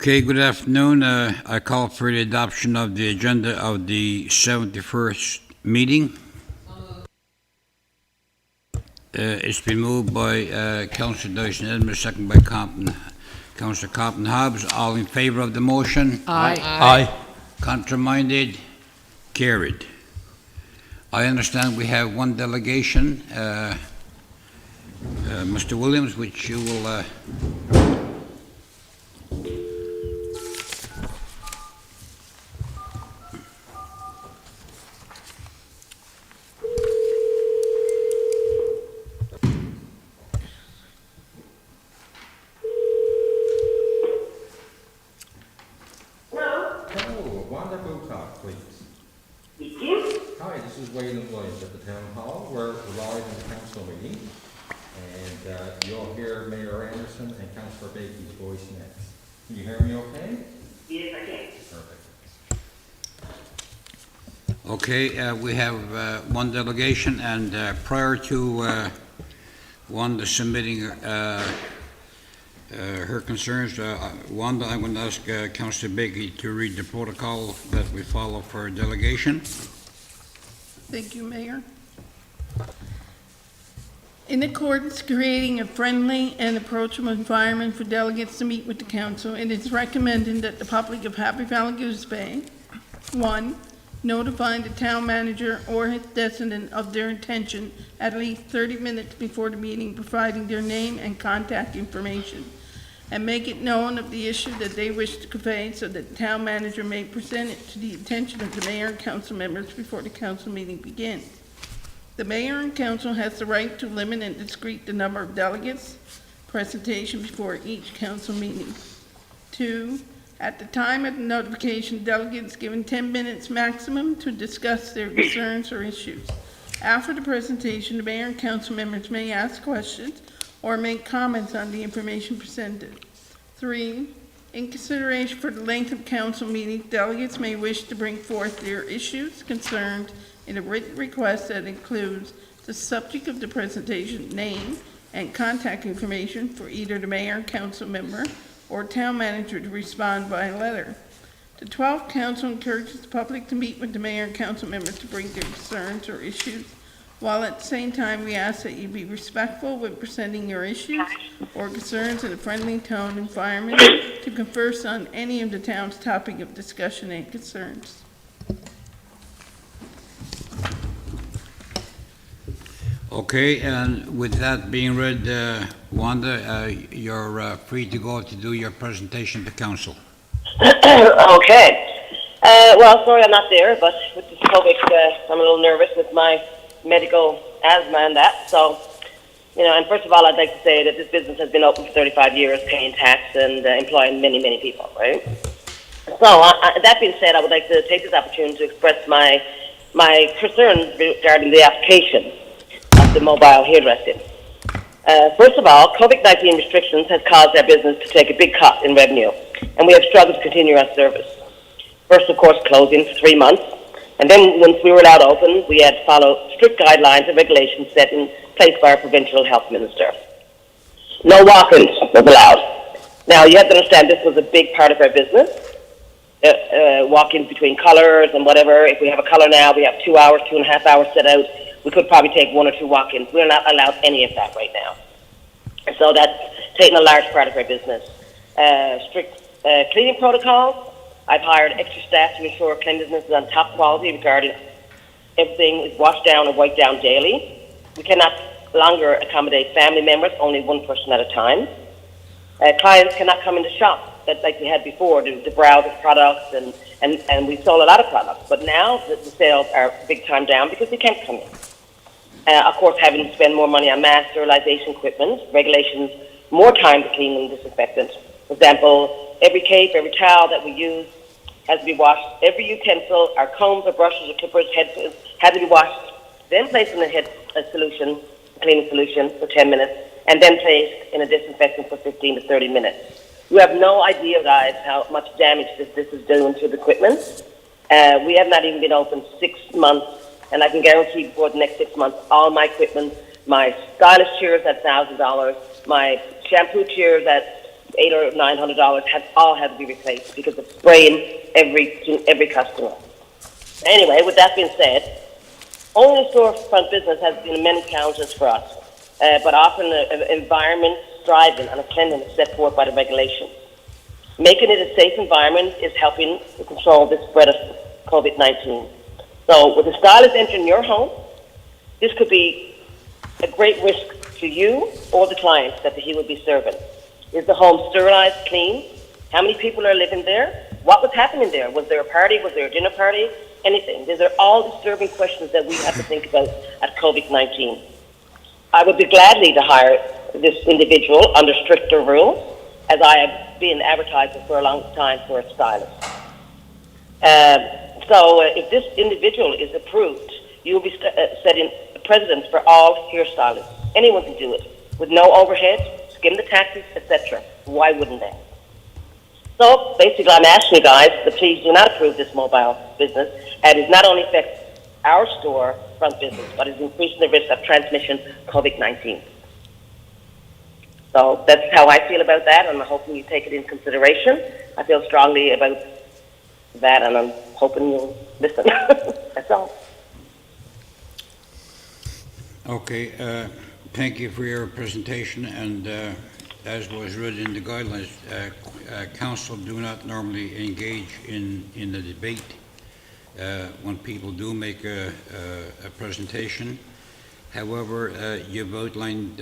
Okay, good afternoon. I call for the adoption of the agenda of the 71st meeting. It's been moved by Councillor Dyson Edmonds, second by Councillor Compton Hobbs. All in favour of the motion? Aye. Aye. Contraminded? Carried. I understand we have one delegation, Mr. Williams, which you will... Hi, this is Wayland Williams at the Town Hall. We're live in the council meeting, and you'll hear Mayor Anderson and Councillor Bakey's voice next. Can you hear me okay? Yes, I can. Perfect. Okay, we have one delegation, and prior to Wanda submitting her concerns, Wanda, I'm going to ask Councillor Bakey to read the protocol that we follow for delegation. Thank you, Mayor. In accordance with creating a friendly and approachable environment for delegates to meet with the council, it is recommended that the public of Happy Valley-Goose Bay, 1, notify the town manager or his designate of their intention at least 30 minutes before the meeting, providing their name and contact information, and make it known of the issue that they wish to convey so that the town manager may present it to the attention of the mayor and council members before the council meeting begins. The mayor and council has the right to limit and discreet the number of delegates presentation before each council meeting. 2, at the time of the notification, delegates given 10 minutes maximum to discuss their concerns or issues. After the presentation, the mayor and council members may ask questions or make comments on the information presented. 3, in consideration for the length of council meetings, delegates may wish to bring forth their issues, concerns in a written request that includes the subject of the presentation, name, and contact information for either the mayor and council member or town manager to respond by letter. The 12th council encourages the public to meet with the mayor and council members to bring their concerns or issues, while at the same time we ask that you be respectful when presenting your issues or concerns in a friendly tone environment to converse on any of the town's topic of discussion and concerns. Okay, and with that being read, Wanda, you're free to go to do your presentation to council. Okay. Well, sorry I'm not there, but with this COVID, I'm a little nervous with my medical asthma and that. So, and first of all, I'd like to say that this business has been open for 35 years, paying tax and employing many, many people, right? So, that being said, I would like to take this opportunity to express my concerns regarding the application of the mobile hairdressing. First of all, COVID-19 restrictions has caused our business to take a big cut in revenue, and we have struggled to continue our service. First, of course, closing for 3 months, and then once we were allowed open, we had to follow strict guidelines and regulations set in place by our provincial health minister. No walk-ins was allowed. Now, you have to understand this was a big part of our business. Walk-ins between colours and whatever. If we have a colour now, we have 2 hours, 2.5 hours set out. We could probably take 1 or 2 walk-ins. We're not allowed any of that right now. So that's taking a large part of our business. Strict cleaning protocols. I've hired extra staff to ensure cleanliness is on top quality regarding everything is washed down and wiped down daily. We cannot longer accommodate family members, only 1 person at a time. Clients cannot come in the shop like they had before to browse the products, and we sold a lot of products. But now the sales are big time down because they can't come in. Of course, having to spend more money on mass sterilization equipment, regulations, more time to clean and disinfectant. For example, every cape, every towel that we use has to be washed. Every utensil, our combs, our brushes, our clippers, had to be washed, then placed in a cleaning solution for 10 minutes, and then placed in a disinfectant for 15 to 30 minutes. You have no idea, guys, how much damage this is doing to the equipment. We have not even been open 6 months, and I can guarantee before the next 6 months, all my equipment, my stylish chairs at $1,000, my shampoo chairs at $800 or $900 all had to be replaced because of spraying every customer. Anyway, with that being said, owning a storefront business has been many challenges for us, but often an environment thriving and a cleanliness set forth by the regulations. Making it a safe environment is helping to control the spread of COVID-19. So with the stylist entering your home, this could be a great risk to you or the clients that he would be serving. Is the home sterilized, clean? How many people are living there? What was happening there? Was there a party? Was there a dinner party? Anything. These are all disturbing questions that we have to think about at COVID-19. I would be gladly to hire this individual under stricter rules, as I have been advertising for a long time for a stylist. So if this individual is approved, you will be setting a precedent for all hairstylists. Anyone can do it with no overhead, skim the taxes, etc. Why wouldn't they? So basically, I'm asking you guys to please do not approve this mobile business, and it not only affects our store front business, but is increasing the risk of transmission COVID-19. So that's how I feel about that, and I'm hoping you take it in consideration. I feel strongly about that, and I'm hoping you'll listen. That's all. Okay, thank you for your presentation, and as was read in the guidelines, council do not normally engage in the debate when people do make a presentation. However, you've outlined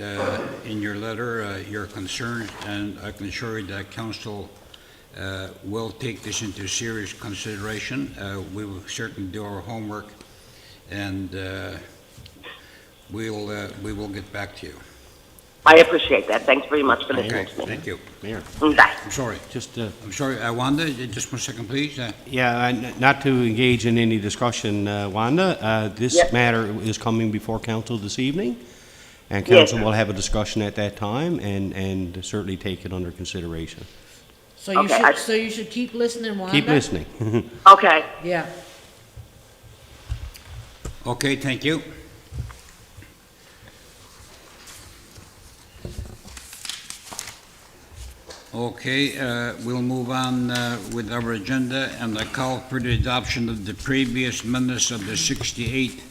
in your letter your concerns, and I can assure you that council will take this into serious consideration. We will certainly do our homework, and we will get back to you. I appreciate that. Thanks very much for listening to me. Thank you. Mayor, Bye. I'm sorry. just, I'm sorry, Wanda, just 1 second, please. not to engage in any discussion, Wanda, this Yes. matter is coming before council this evening, and Yes. council will have a discussion at that time and certainly take it under consideration. So you Okay, should, so you should keep listening, Wanda? Keep listening. Okay. Yeah. Okay, thank you. Okay, we'll move on with our agenda, and I call for the adoption of the previous minutes of the 68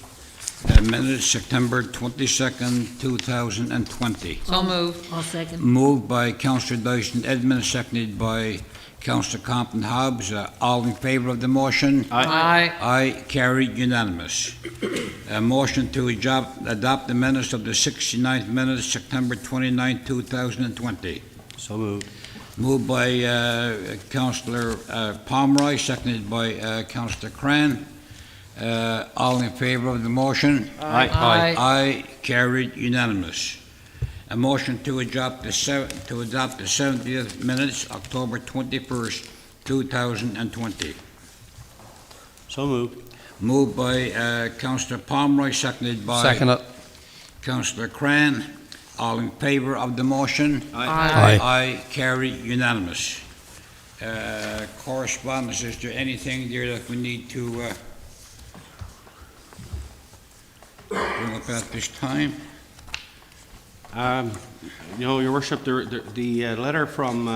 minutes, September 22nd, 2020. So moved. I'll second. Moved by Councillor Dyson Edmonds, seconded by Councillor Compton Hobbs. All in favor of the motion? Aye. Aye, carried, unanimous. A motion to adopt the minutes of the 69th minutes, September 29, 2020. So moved. Moved by Councillor Pomeroy, seconded by Councillor Cran. All in favor of the motion? Aye. Aye, carried, unanimous. A motion to adopt the 70th minutes, October 21st, 2020. So moved. Moved by Councillor Pomeroy, seconded by Councillor Cran. All in favor of the motion? Aye. Aye, carried, unanimous. Correspondence, is there anything there that we need to bring up at this time? Your worship, the letter from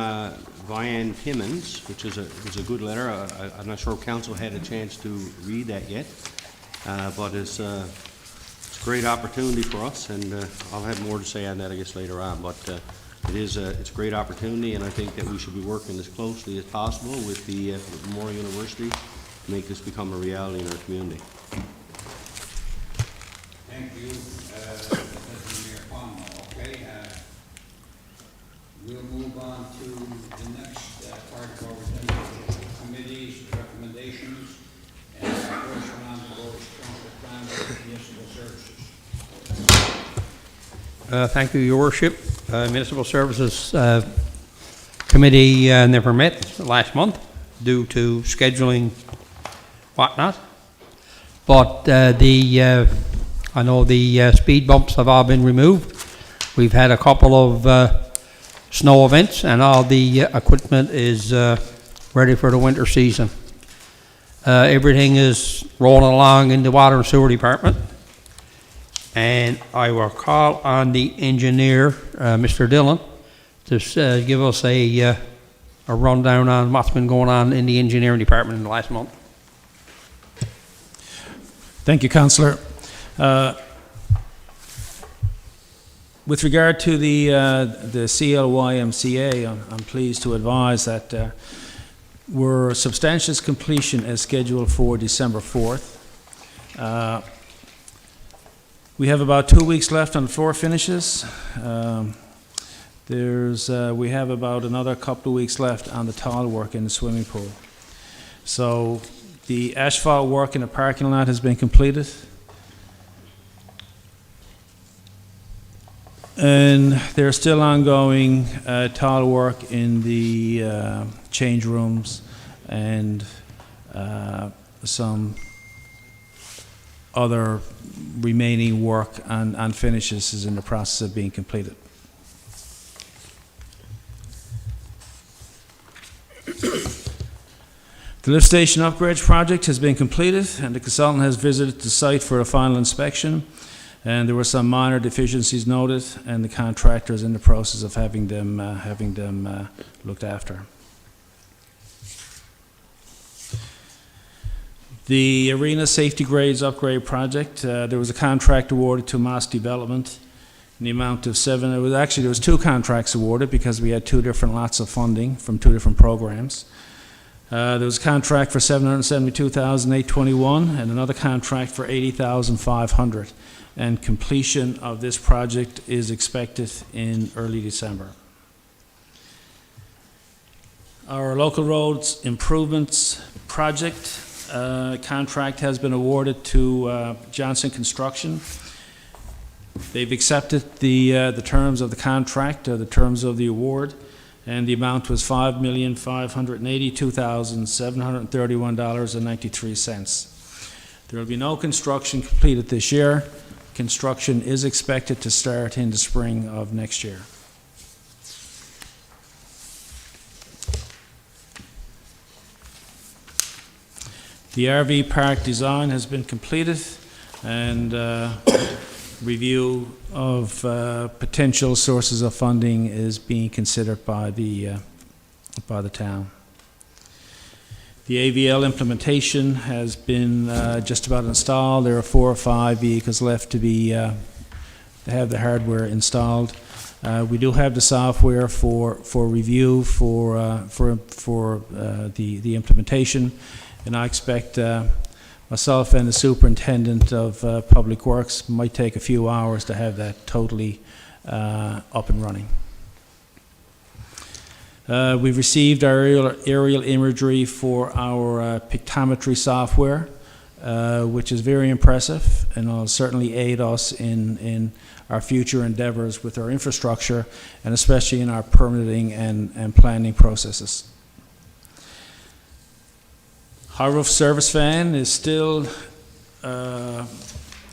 Vian Timmons, which was a good letter. I'm not sure if council had a chance to read that yet, but it's a great opportunity for us, and I'll have more to say on that, I guess, later on. But it's a great opportunity, and I think that we should be working as closely as possible with the Memorial University to make this become a reality in our community. Thank you, Mayor Palmer. Okay, we'll move on to the next part of our agenda, committees, recommendations, and the first one on the board is Councilor Plan for Municipal Services. Thank you, Your Worship. Municipal Services Committee never met last month due to scheduling whatnot. But I know the speed bumps have all been removed. We've had a couple of snow events, and all the equipment is ready for the winter season. Everything is rolling along in the Water and Sewer Department. And I will call on the engineer, Mr. Dillon, just give us a rundown on what's been going on in the engineering department in the last month. Thank you, Councillor. With regard to the CLYMCA, I'm pleased to advise that we're substantial completion is scheduled for December 4th. We have about 2 weeks left on floor finishes. We have about another couple of weeks left on the tile work in the swimming pool. So the asphalt work in the parking lot has been completed. And there's still ongoing tile work in the change rooms and some other remaining work on finishes is in the process of being completed. The lift station upgrades project has been completed, and the consultant has visited the site for a final inspection, and there were some minor deficiencies noted, and the contractor is in the process of having them looked after. The arena safety grades upgrade project, there was a contract awarded to Mass Development in the amount of there was 2 contracts awarded because we had 2 different lots of funding from 2 different programs. There was a contract for $772,821 and another contract for $80,500. And completion of this project is expected in early December. Our local roads improvements project contract has been awarded to Johnson Construction. They've accepted the terms of the contract, the terms of the award, and the amount was $5,582,731.93. There will be no construction completed this year. Construction is expected to start in the spring of next year. The RV park design has been completed, and review of potential sources of funding is being considered by the town. The AVL implementation has been just about installed. There are 4 or 5 vehicles left to have the hardware installed. We do have the software for review for the implementation, and I expect myself and the superintendent of Public Works might take a few hours to have that totally up and running. We've received our aerial imagery for our pictometry software, which is very impressive and will certainly aid us in our future endeavors with our infrastructure and especially in our permitting and planning processes. High roof service fan is still,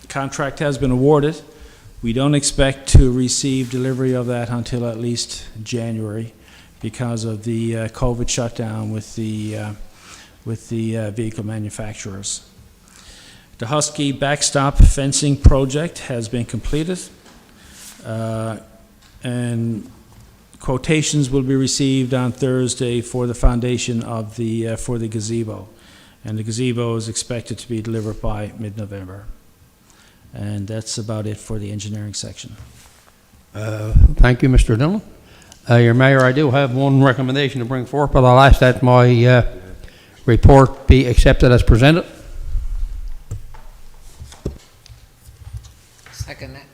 contract has been awarded. We don't expect to receive delivery of that until at least January because of the COVID shutdown with the vehicle manufacturers. The Husky backstop fencing project has been completed, and quotations will be received on Thursday for the foundation of for the gazebo. And the gazebo is expected to be delivered by mid-November. And that's about it for the engineering section. Thank you, Mr. Dillon. Your Mayor, I do have one recommendation to bring forth, but I'll ask that my report be accepted as presented. Second that.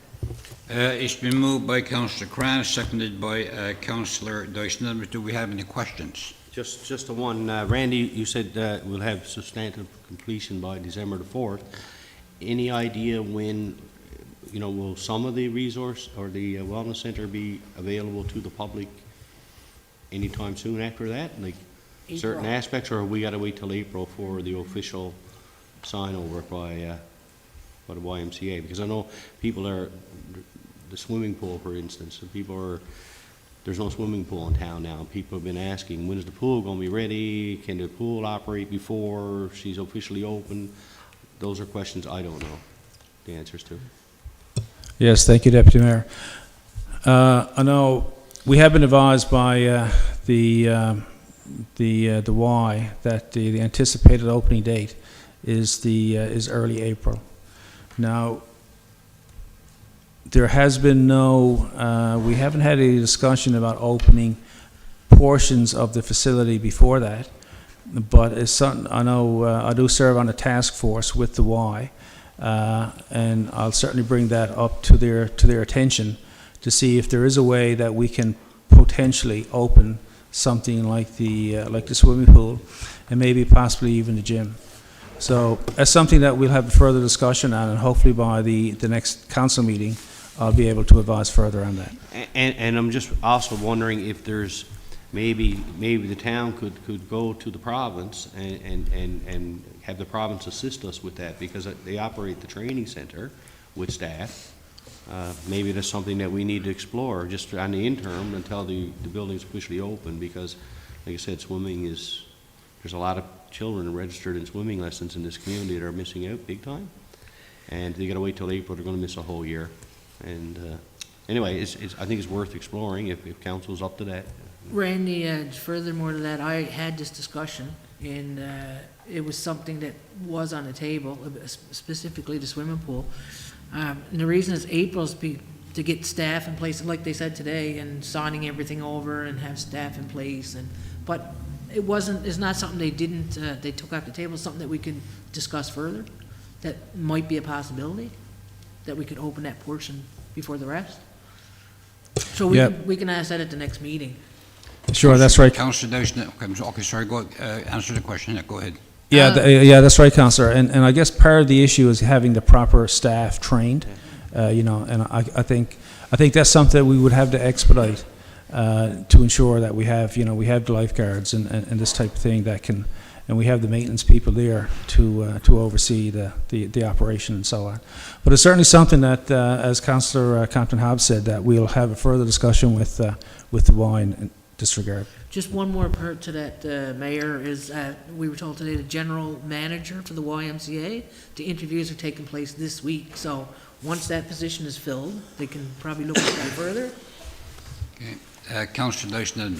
It's been moved by Councillor Cran, seconded by Councillor Dyson. Do we have any questions? Just the one, Randy, you said we'll have substantive completion by December the 4th. Any idea when, will some of the resource or the wellness center be available to the public anytime soon after that? Like certain aspects, or have we got to wait till April for the official sign over by the YMCA? Because I know people are, the swimming pool, for instance, there's no swimming pool in town now. People have been asking, when is the pool going to be ready? Can the pool operate before she's officially open? Those are questions I don't know the answers to. Yes, thank you, Deputy Mayor. I know we have been advised by the Y that the anticipated opening date is early April. Now, there has been we haven't had any discussion about opening portions of the facility before that, but it's something, I know I do serve on a task force with the Y, and I'll certainly bring that up to their attention to see if there is a way that we can potentially open something like the swimming pool and maybe possibly even the gym. So that's something that we'll have a further discussion on, and hopefully by the next council meeting, I'll be able to advise further on that. And I'm just also wondering if there's, maybe the town could go to the province and have the province assist us with that, because they operate the training center with staff. Maybe that's something that we need to explore just on the interim until the building's officially open, because, like I said, there's a lot of children registered in swimming lessons in this community that are missing out big time. And they gotta wait till April, they're gonna miss a whole year. And anyway, I think it's worth exploring if council's up to that. Randy, furthermore to that, I had this discussion, and it was something that was on the table, specifically the swimming pool. And the reason is April's to get staff in place, like they said today, and signing everything over and have staff in place. But it's not something they took off the table, something that we could discuss further, that might be a possibility, that we could open that portion before the rest. So we can ask that at the next meeting. Sure, that's right. Councillor Dowson, okay, sorry, go, answer the question, go ahead. Yeah, that's right, Councillor. And I guess part of the issue is having the proper staff trained, and I think that's something that we would have to expedite to ensure that we have the lifeguards and this type of thing and we have the maintenance people there to oversee the operation and so on. But it's certainly something that, as Councillor Compton-Hobbs said, that we'll have a further discussion with the Y in this regard. Just one more part to that, Mayor, is we were told today the general manager for the YMCA, the interviews are taking place this week. So once that position is filled, they can probably look at that further. Okay. Councillor Dowson.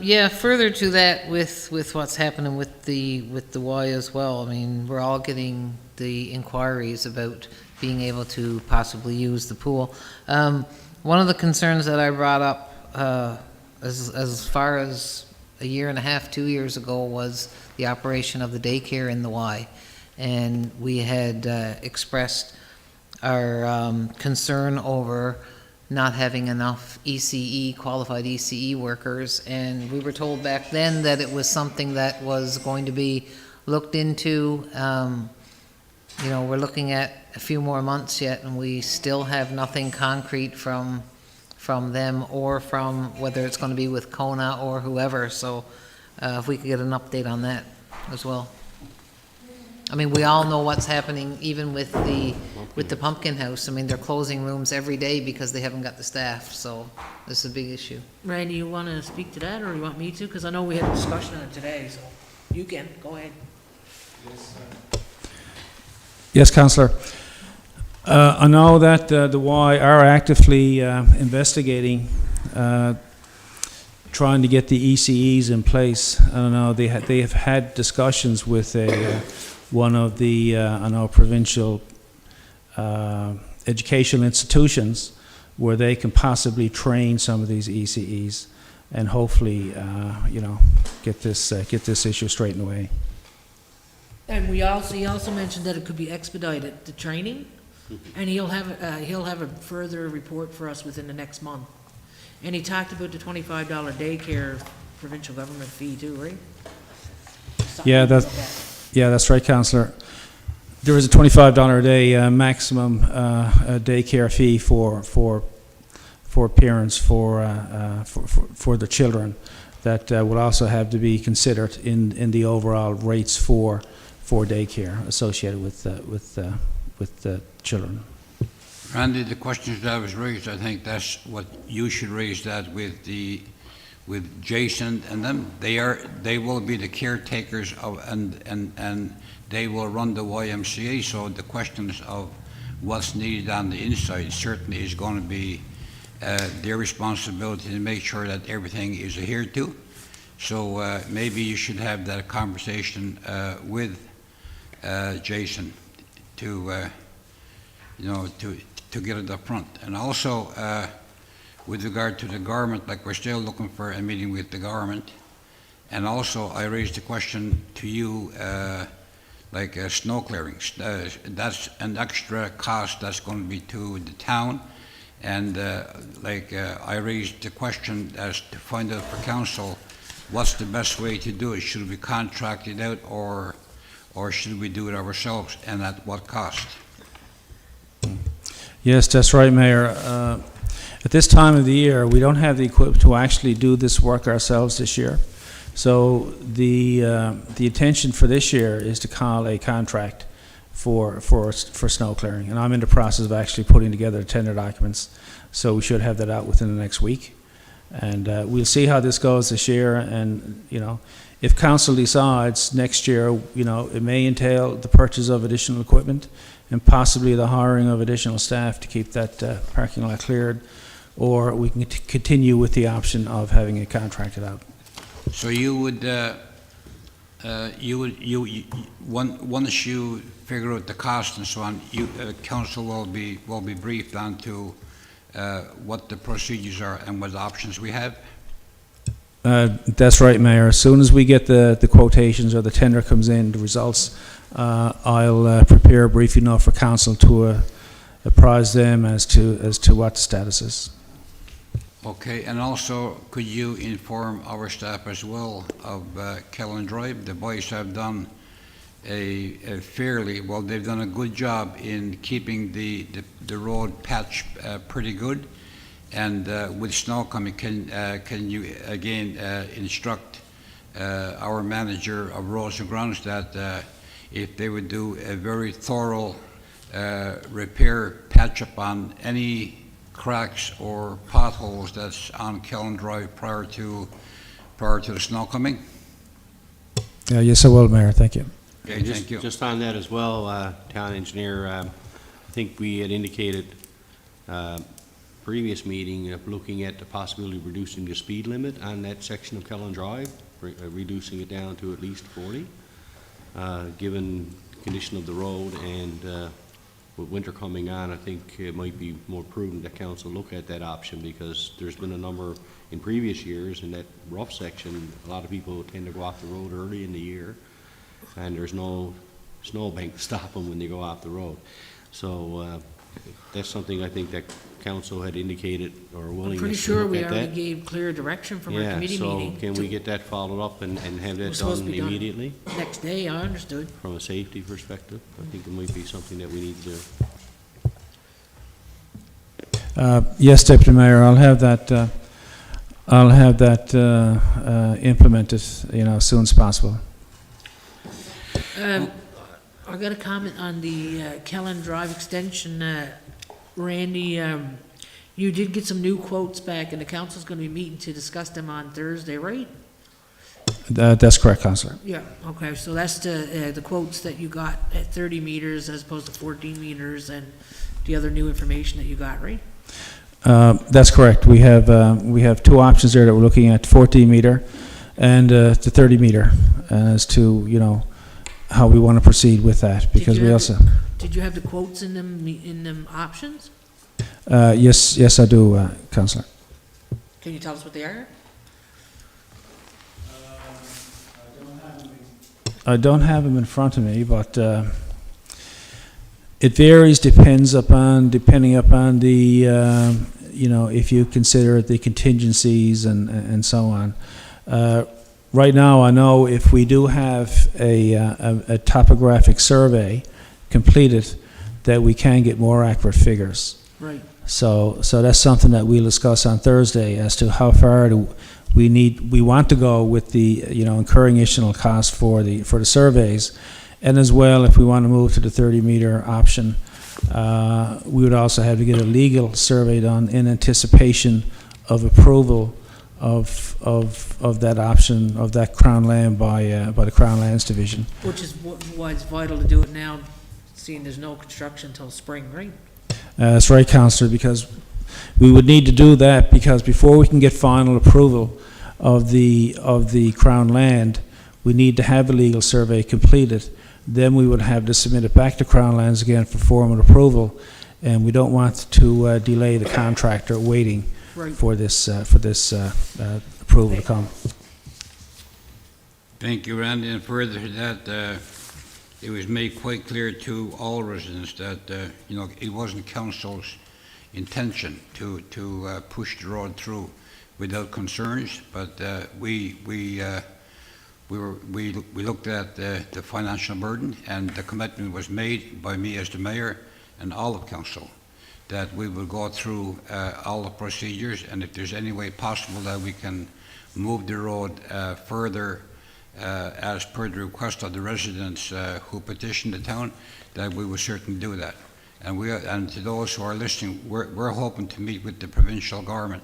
Yeah, further to that with what's happening with the Y as well. I mean, we're all getting the inquiries about being able to possibly use the pool. One of the concerns that I brought up as far as a year and a half, 2 years ago, was the operation of the daycare in the Y. And we had expressed our concern over not having enough qualified ECE workers, and we were told back then that it was something that was going to be looked into. We're looking at a few more months yet, and we still have nothing concrete from them, or from whether it's going to be with Kona or whoever. So if we could get an update on that as well. I mean, we all know what's happening even with the pumpkin house. I mean, they're closing rooms every day because they haven't got the staff, so this is a big issue. Randy, you want to speak to that, or you want me to? Because I know we had a discussion on it today, so you can, go ahead. Yes, Councillor. I know that the Y are actively investigating trying to get the ECEs in place. I don't know, they have had discussions with one of the provincial educational institutions where they can possibly train some of these ECEs and hopefully get this issue straightened away. And he also mentioned that it could be expedited, the training, and he'll have a further report for us within the next month. And he talked about the $25 daycare provincial government fee too, right? Yeah, that's right, Councillor. There is a $25 a day maximum daycare fee for parents for the children that will also have to be considered in the overall rates for daycare associated with the children. Randy, the questions that was raised, I think that's what you should raise that with Jason and them. They will be the caretakers of and they will run the YMCA. So the questions of what's needed on the inside certainly is going to be their responsibility to make sure that everything is adhered to. So maybe you should have that conversation with Jason to, to get it up front. And also, with regard to the government, like we're still looking for a meeting with the government. And also, I raised a question to you, like snow clearings. That's an extra cost that's going to be to the town. And I raised the question as to find out for council, what's the best way to do it? Should we contract it out or should we do it ourselves, and at what cost? Yes, that's right, Mayor. At this time of the year, we don't have the equipment to actually do this work ourselves this year. So the intention for this year is to call a contract for snow clearing, and I'm in the process of actually putting together tender documents. So we should have that out within the next week, and we'll see how this goes this year. And if council decides next year, it may entail the purchase of additional equipment and possibly the hiring of additional staff to keep that parking lot cleared, or we can continue with the option of having it contracted out. So you would, once you figure out the cost and so on, council will be briefed on to what the procedures are and what options we have? That's right, Mayor. As soon as we get the quotations or the tender comes in, the results, I'll prepare a briefing note for council to apprise them as to what the status is. Okay, and also, could you inform our staff as well of Kellan Drive? The boys have done they've done a good job in keeping the road patch pretty good. And with snow coming, can you again instruct our manager of roads and grounds that if they would do a very thorough repair patch-up on any cracks or potholes that's on Kellan Drive prior to the snow coming? Yes, I will, Mayor. Thank you. Okay, thank you. Just on that as well, Town Engineer, I think we had indicated previous meeting of looking at the possibility of reducing the speed limit on that section of Kellan Drive, reducing it down to at least 40, given the condition of the road and with winter coming on. I think it might be more prudent that council look at that option, because there's been a number in previous years in that rough section. A lot of people tend to go off the road early in the year, and there's no snowbank to stop them when they go off the road. So that's something I think that council had indicated or willingness I'm pretty to sure look we at already that. gave clear direction from our committee meeting. So can we get that followed up and have that supposed to done be done immediately? Next day, I understood. From a safety perspective, I think it might be something that we need to do. Yes, Deputy Mayor, I'll have that implemented, as soon as possible. I got a comment on the Kellan Drive extension. Randy, you did get some new quotes back, and the council's going to be meeting to discuss them on Thursday, right? That's correct, Councillor. Yeah, okay, so that's the quotes that you got at 30 meters as opposed to 14 meters and the other new information that you got, right? That's correct. We have two options there that we're looking at: 14 meter and the 30 meter, as to how we want to proceed with that, because we also. Did you have the quotes in them options? Yes, I do, Councillor. Can you tell us what they are? I don't have them in front of me, but it varies, depending upon the if you consider the contingencies and so on. Right now, I know if we do have a topographic survey completed, that we can get more accurate figures. Right. So that's something that we'll discuss on Thursday as to how far we want to go with the incurring additional costs for the surveys, and as well, if we want to move to the 30-meter option, we would also have to get a legal survey done in anticipation of approval of that option, of that Crown land by the Crown Lands Division. Which is why it's vital to do it now, seeing there's no construction until spring, right? That's right, Councillor, because We would need to do that because before we can get final approval of the Crown land, we need to have a legal survey completed. Then we would have to submit it back to Crown Lands again for formal approval, and we don't want to delay the contractor waiting for this approval to come. Thank you, Randy. And further to that, it was made quite clear to all residents that, it wasn't council's intention to push the road through without concerns, but we looked at the financial burden, and the commitment was made by me as the mayor and all of council that we will go through all the procedures, and if there's any way possible that we can move the road further as per the request of the residents who petitioned the town, that we will certainly do that. And to those who are listening, we're hoping to meet with the provincial government,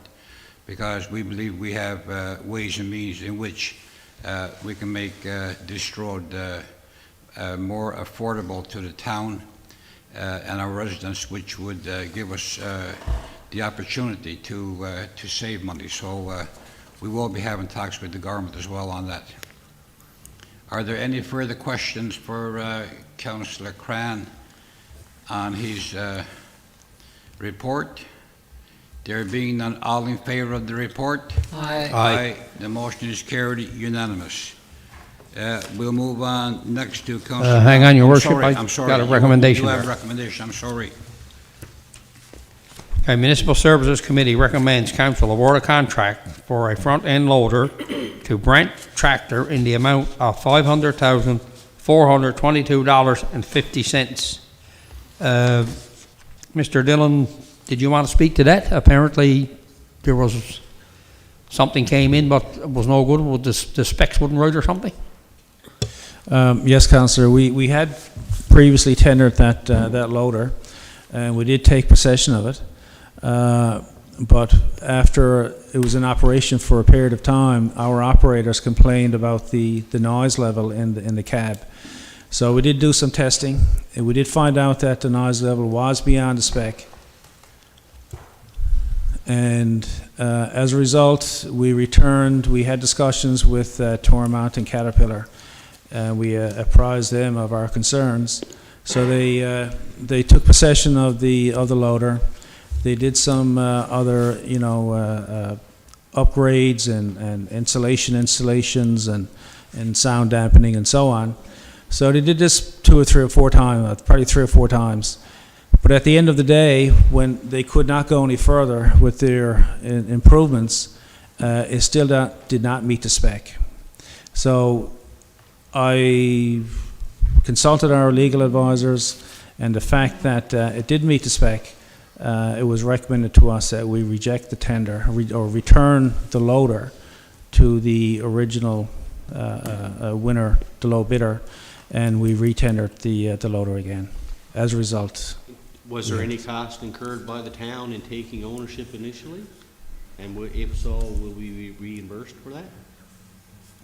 because we believe we have ways and means in which we can make this road more affordable to the town and our residents, which would give us the opportunity to save money. So we will be having talks with the government as well on that. Are there any further questions for Councillor Cran on his report? There being none, all in favour of the report? Aye. Aye. The motion is carried unanimous. We'll move on next to Councillor. Hang on, Your Worship, I'm sorry. got a recommendation You have a there. recommendation, I'm sorry. Okay, Municipal Services Committee recommends council award a contract for a front-end loader to Brent Tractor in the amount of $500,422.50. Mr. Dillon, did you want to speak to that? Apparently, there was, something came in, but it was no good. The specs wouldn't right or something? Yes, Councillor, we had previously tendered that loader, and we did take possession of it. But after it was in operation for a period of time, our operators complained about the noise level in the cab. So we did do some testing, and we did find out that the noise level was beyond the spec. And as a result, we had discussions with Tormont and Caterpillar, and we apprised them of our concerns. So they took possession of the loader. They did some other, upgrades and installations and sound dampening and so on. So they did this 2 or 3 or 4 times, probably 3 or 4 times. But at the end of the day, when they could not go any further with their improvements, it still did not meet the spec. So I consulted our legal advisors, and the fact that it did meet the spec, it was recommended to us that we reject the tender or return the loader to the original winner, the low bidder, and we retendered the loader again. As a result, Was there any cost incurred by the town in taking ownership initially? And if so, will we be reimbursed for that?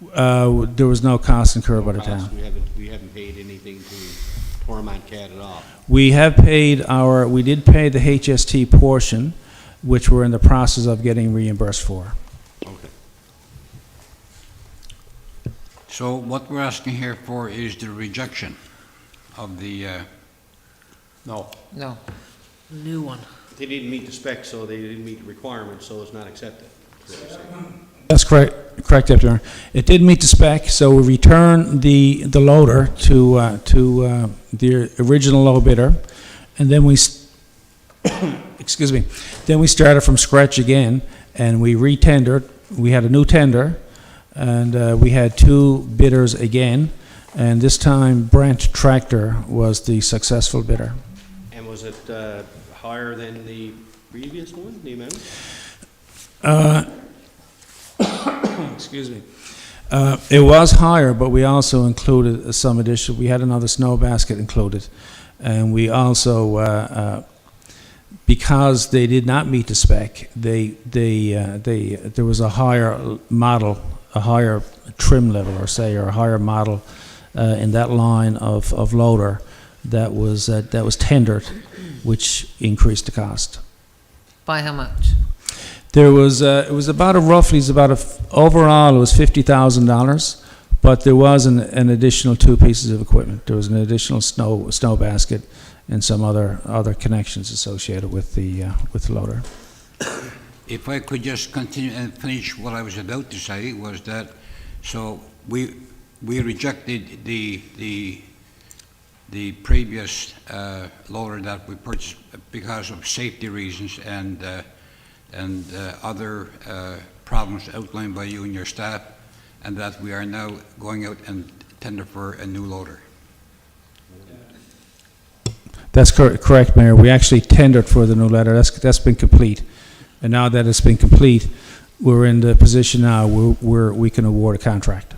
there was no cost incurred by the town. We haven't paid anything to Tormont Cat at all. We did pay the HST portion, which we're in the process of getting reimbursed for. Okay. So what we're asking here for is the rejection of the, No. No. New one. They didn't meet the specs, so they didn't meet the requirements, so it's not accepted. That's correct, Deputy Mayor. It did meet the spec, so we returned the loader to the original low bidder, and then excuse me, then we started from scratch again, and we retendered. We had a new tender, and we had 2 bidders again, and this time Brent Tractor was the successful bidder. And was it higher than the previous one, the amount? Excuse me. It was higher, but we also included some additional. We had another snow basket included, and we also, because they did not meet the spec, there was a higher model, a higher trim level, or a higher model in that line of loader that was tendered, which increased the cost. By how much? There was, it was about overall, it was $50,000, but there was an additional 2 pieces of equipment. There was an additional snow basket and some other connections associated with the loader. If I could just continue and finish what I was about to say, was that, so we rejected the previous loader that we purchased because of safety reasons and other problems outlined by you and your staff, and that we are now going out and tender for a new loader. That's correct, Mayor. We actually tendered for the new letter. That's been complete. And now that it's been complete, we're in the position now where we can award a contract.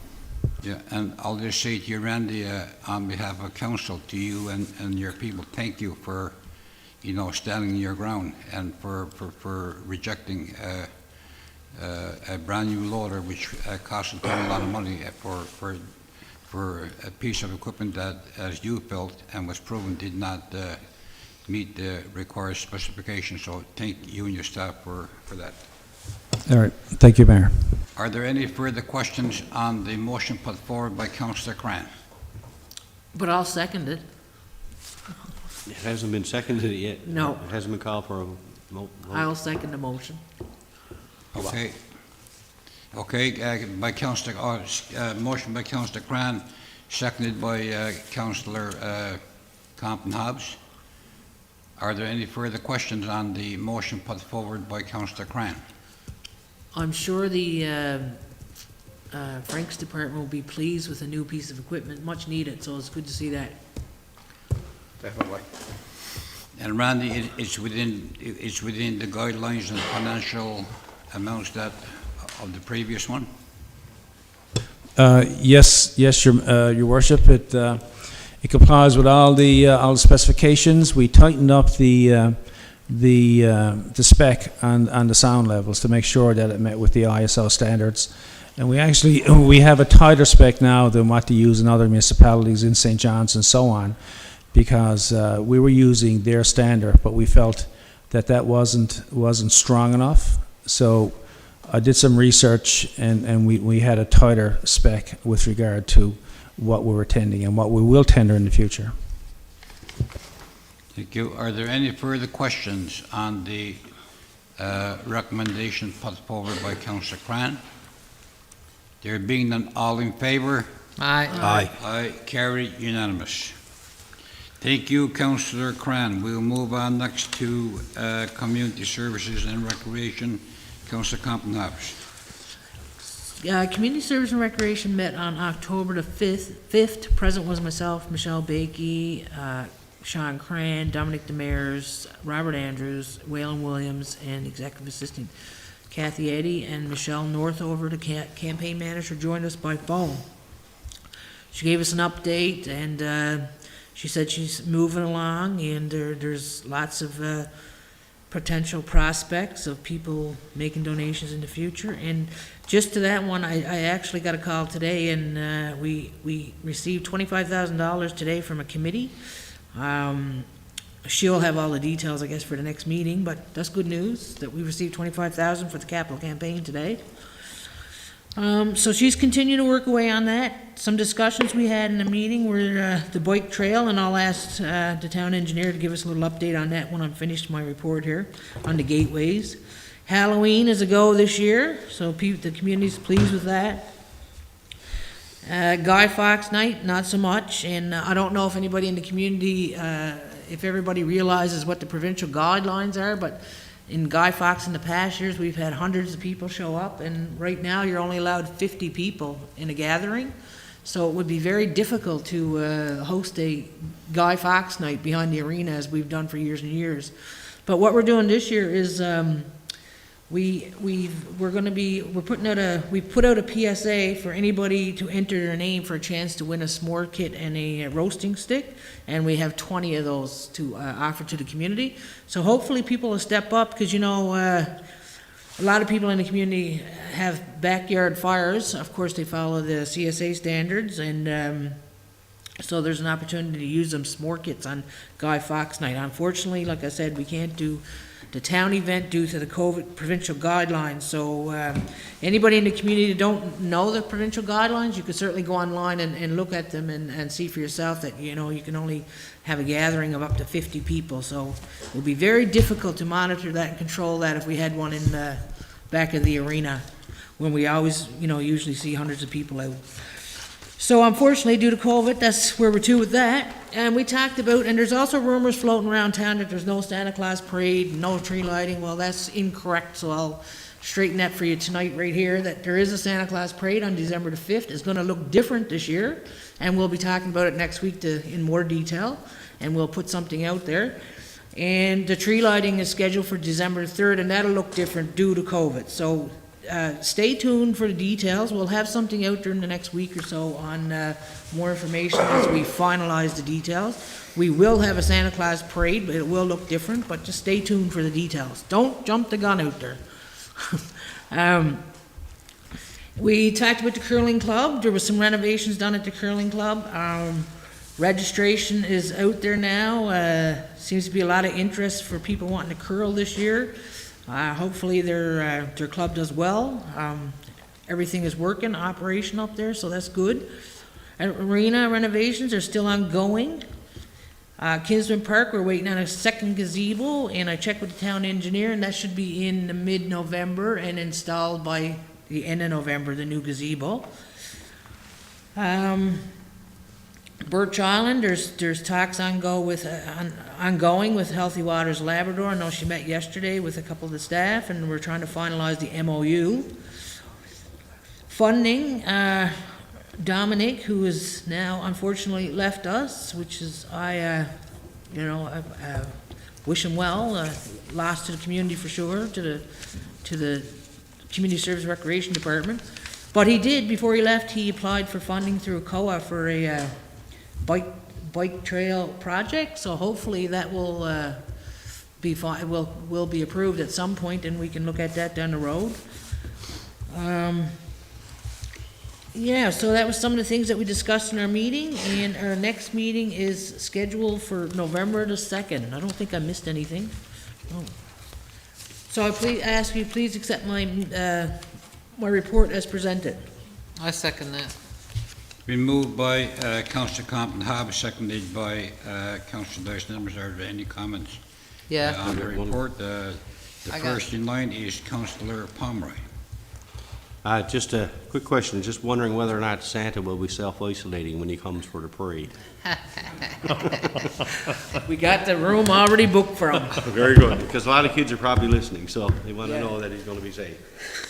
Yeah, and I'll just say to you, Randy, on behalf of council, to you and your people, thank you for, standing your ground and for rejecting a brand-new loader, which cost a lot of money for a piece of equipment that, as you felt and was proven, did not meet the required specifications. So thank you and your staff for that. All right. Thank you, Mayor. Are there any further questions on the motion put forward by Councillor Cran? But I'll second it. It hasn't been seconded yet. No. It hasn't been called for a vote. I'll second the motion. Okay. Okay, by Councillor, motion by Councillor Cran, seconded by Councillor Compton Hobbs. Are there any further questions on the motion put forward by Councillor Cran? I'm sure the Frank's department will be pleased with a new piece of equipment, much needed, so it's good to see that. Definitely. And Randy, it's within the guidelines and financial amounts that of the previous one? Yes, your worship. It complies with all the specifications. We tightened up the spec on the sound levels to make sure that it met with the ISO standards. And we have a tighter spec now than what they use in other municipalities in St. John's and so on, because we were using their standard, but we felt that wasn't strong enough. So I did some research, and we had a tighter spec with regard to what we were tendering and what we will tender in the future. Thank you. Are there any further questions on the recommendation put forward by Councillor Cran? There being none, all in favour? Aye. Aye, carried, unanimous. Thank you, Councillor Cran. We'll move on next to Community Services and Recreation. Councillor Compton Hobbs. Community Service and Recreation met on October the 5th. Present was myself, Michelle Bakey, Sean Cran, Dominic Demers, Robert Andrews, Waylon Williams, and Executive Assistant Kathy Eddy, and Michelle Northover, the campaign manager, joined us by phone. She gave us an update, and she said she's moving along, and there's lots of potential prospects of people making donations in the future. And just to that one, I actually got a call today, and we received $25,000 today from a committee. She'll have all the details, I guess, for the next meeting, but that's good news that we received $25,000 for the capital campaign today. So she's continuing to work away on that. Some discussions we had in the meeting were the bike trail, and I'll ask the town engineer to give us a little update on that when I'm finished my report here on the gateways. Halloween is a go this year, so the community's pleased with that. Guy Fawkes Night, not so much, and I don't know if anybody in the community, if everybody realizes what the provincial guidelines are, but in Guy Fawkes in the past years, we've had hundreds of people show up, and right now you're only allowed 50 people in a gathering. So it would be very difficult to host a Guy Fawkes Night behind the arena as we've done for years and years. But what we're doing this year is we put out a PSA for anybody to enter their name for a chance to win a s'more kit and a roasting stick, and we have 20 of those to offer to the community. So hopefully people will step up, because a lot of people in the community have backyard fires. Of course, they follow the CSA standards, and So there's an opportunity to use them s'more kits on Guy Fawkes Night. Unfortunately, like I said, we can't do the town event due to the COVID provincial guidelines. So anybody in the community that don't know the provincial guidelines, you could certainly go online and look at them and see for yourself that, you know, you can only have a gathering of up to 50 people. So it would be very difficult to monitor that and control that if we had one in the back of the arena, when we always, you know, usually see hundreds of people out. So unfortunately, due to COVID, that's where we're to with that. And we talked about, and there's also rumors floating around town that there's no Santa Claus parade, no tree lighting. Well, that's incorrect, so I'll straighten that for you tonight right here, that there is a Santa Claus parade on December the 5th. It's gonna look different this year, and we'll be talking about it next week in more detail, and we'll put something out there. And the tree lighting is scheduled for December 3rd, and that'll look different due to COVID. So stay tuned for the details. We'll have something out during the next week or so on more information as we finalize the details. We will have a Santa Claus parade, but it will look different, but just stay tuned for the details. Don't jump the gun out there. We talked about the curling club. There was some renovations done at the curling club. Registration is out there now. Seems to be a lot of interest for people wanting to curl this year. Hopefully their club does well. Everything is working, operation up there, so that's good. Arena renovations are still ongoing. Kinsman Park, we're waiting on a second gazebo, and I checked with the town engineer, and that should be in the mid-November and installed by the end of November, the new gazebo. Birch Island, there's talks ongoing with Healthy Waters Labrador. I know she met yesterday with a couple of the staff, and we're trying to finalize the MOU. Funding, Dominic, who is now unfortunately left us, which is, I wish him well, lost to the community for sure, to the Community Service Recreation Department. But he did, before he left, he applied for funding through COA for a bike trail project, so hopefully that will be fine, will be approved at some point, and we can look at that down the road. Yeah, so that was some of the things that we discussed in our meeting, and our next meeting is scheduled for November the 2nd. I don't think I missed anything. Oh. So I ask you, please accept my report as presented. I second that. Been moved by Councillor Compton Hobbs, seconded by Councillor Dyson. Are there any comments Yeah. on the report? The I got first in line is Councillor Pomeroy. Just a quick question, just wondering whether or not Santa will be self-isolating when he comes for the parade. We got the room already booked for him. Very good, because a lot of kids are probably listening, so they want to know that he's going to be safe.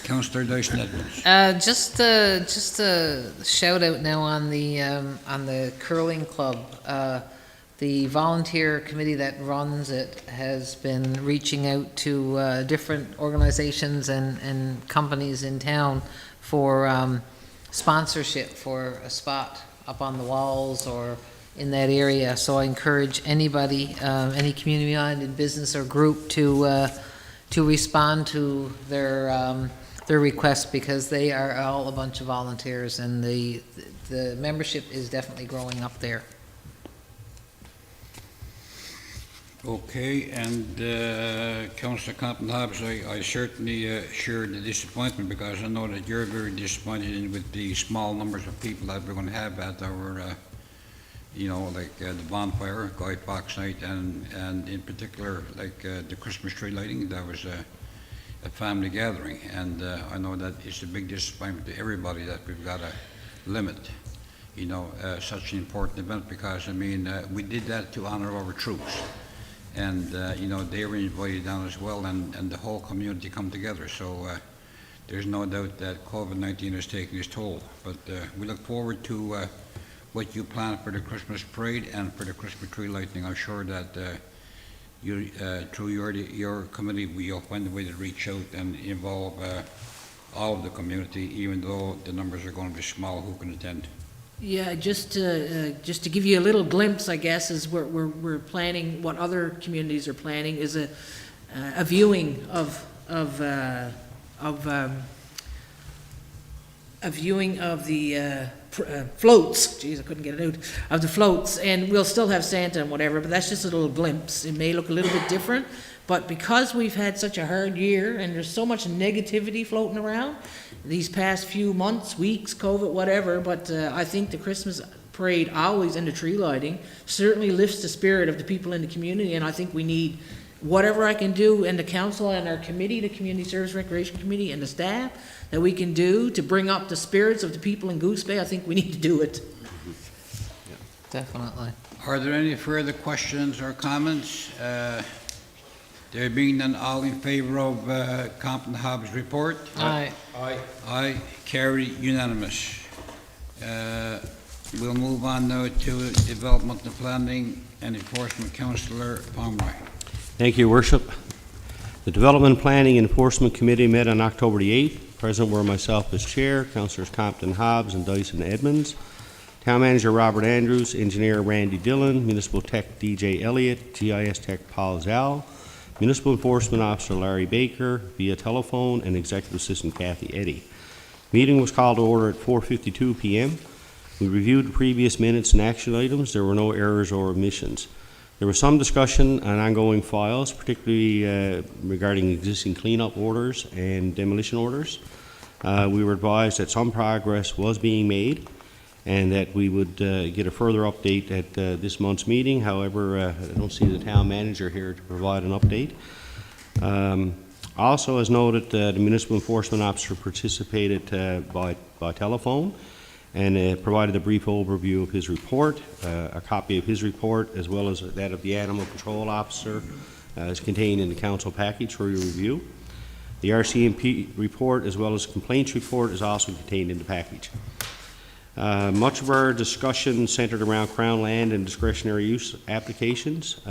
Councillor Dyson Edmonds. Just a shout out now on the curling club. The volunteer committee that runs it has been reaching out to different organizations and companies in town for sponsorship for a spot up on the walls or in that area. So I encourage anybody, any community-minded business or group to respond to their request, because they are all a bunch of volunteers, and the membership is definitely growing up there. Okay, and Councillor Compton Hobbs, I certainly share the disappointment, because I know that you're very disappointed with the small numbers of people that we're going to have at our, the bonfire, Guy Fawkes Night, and in particular, the Christmas tree lighting. That was a family gathering, and I know that it's a big disappointment to everybody that we've got to limit, such an important event, because, we did that to honor our troops. And, they were invited down as well, and the whole community come together. So there's no doubt that COVID-19 is taking its toll. But we look forward to what you plan for the Christmas parade and for the Christmas tree lighting. I'm sure that you, through your committee, you'll find a way to reach out and involve all of the community, even though the numbers are going to be small who can attend. Yeah, just to give you a little glimpse, I guess, is we're planning, what other communities are planning is a viewing of the floats, geez, I couldn't get it out, of the floats, and we'll still have Santa and whatever, but that's just a little glimpse. It may look a little bit different, but because we've had such a hard year and there's so much negativity floating around these past few months, weeks, COVID, whatever, but I think the Christmas parade always, and the tree lighting, certainly lifts the spirit of the people in the community, and I think we need whatever I can do, and the council and our committee, the Community Service Recreation Committee, and the staff, that we can do to bring up the spirits of the people in Goose Bay, I think we need to do it. Definitely. Are there any further questions or comments? There being none, all in favor of Compton Hobbs' report? Aye. Aye, carry unanimous. We'll move on now to Development and Planning and Enforcement Councillor Pomeroy. Thank you, Your Worship. The Development, Planning, and Enforcement Committee met on October the 8th. Present were myself as chair, Councillors Compton Hobbs and Dyson Edmonds, Town Manager Robert Andrews, Engineer Randy Dillon, Municipal Tech DJ Elliott, GIS Tech Paul Zal, Municipal Enforcement Officer Larry Baker via telephone, and Executive Assistant Kathy Eddy. Meeting was called to order at 4:52 p.m. We reviewed the previous minutes and action items. There were no errors or omissions. There was some discussion on ongoing files, particularly regarding existing cleanup orders and demolition orders. We were advised that some progress was being made and that we would get a further update at this month's meeting. However, I don't see the town manager here to provide an update. Also, as noted, the municipal enforcement officer participated by telephone and provided a brief overview of his report. A copy of his report, as well as that of the animal control officer, is contained in the council package for your review. The RCMP report, as well as complaints report, is also contained in the package. Much of our discussion centered around Crown land and discretionary use applications.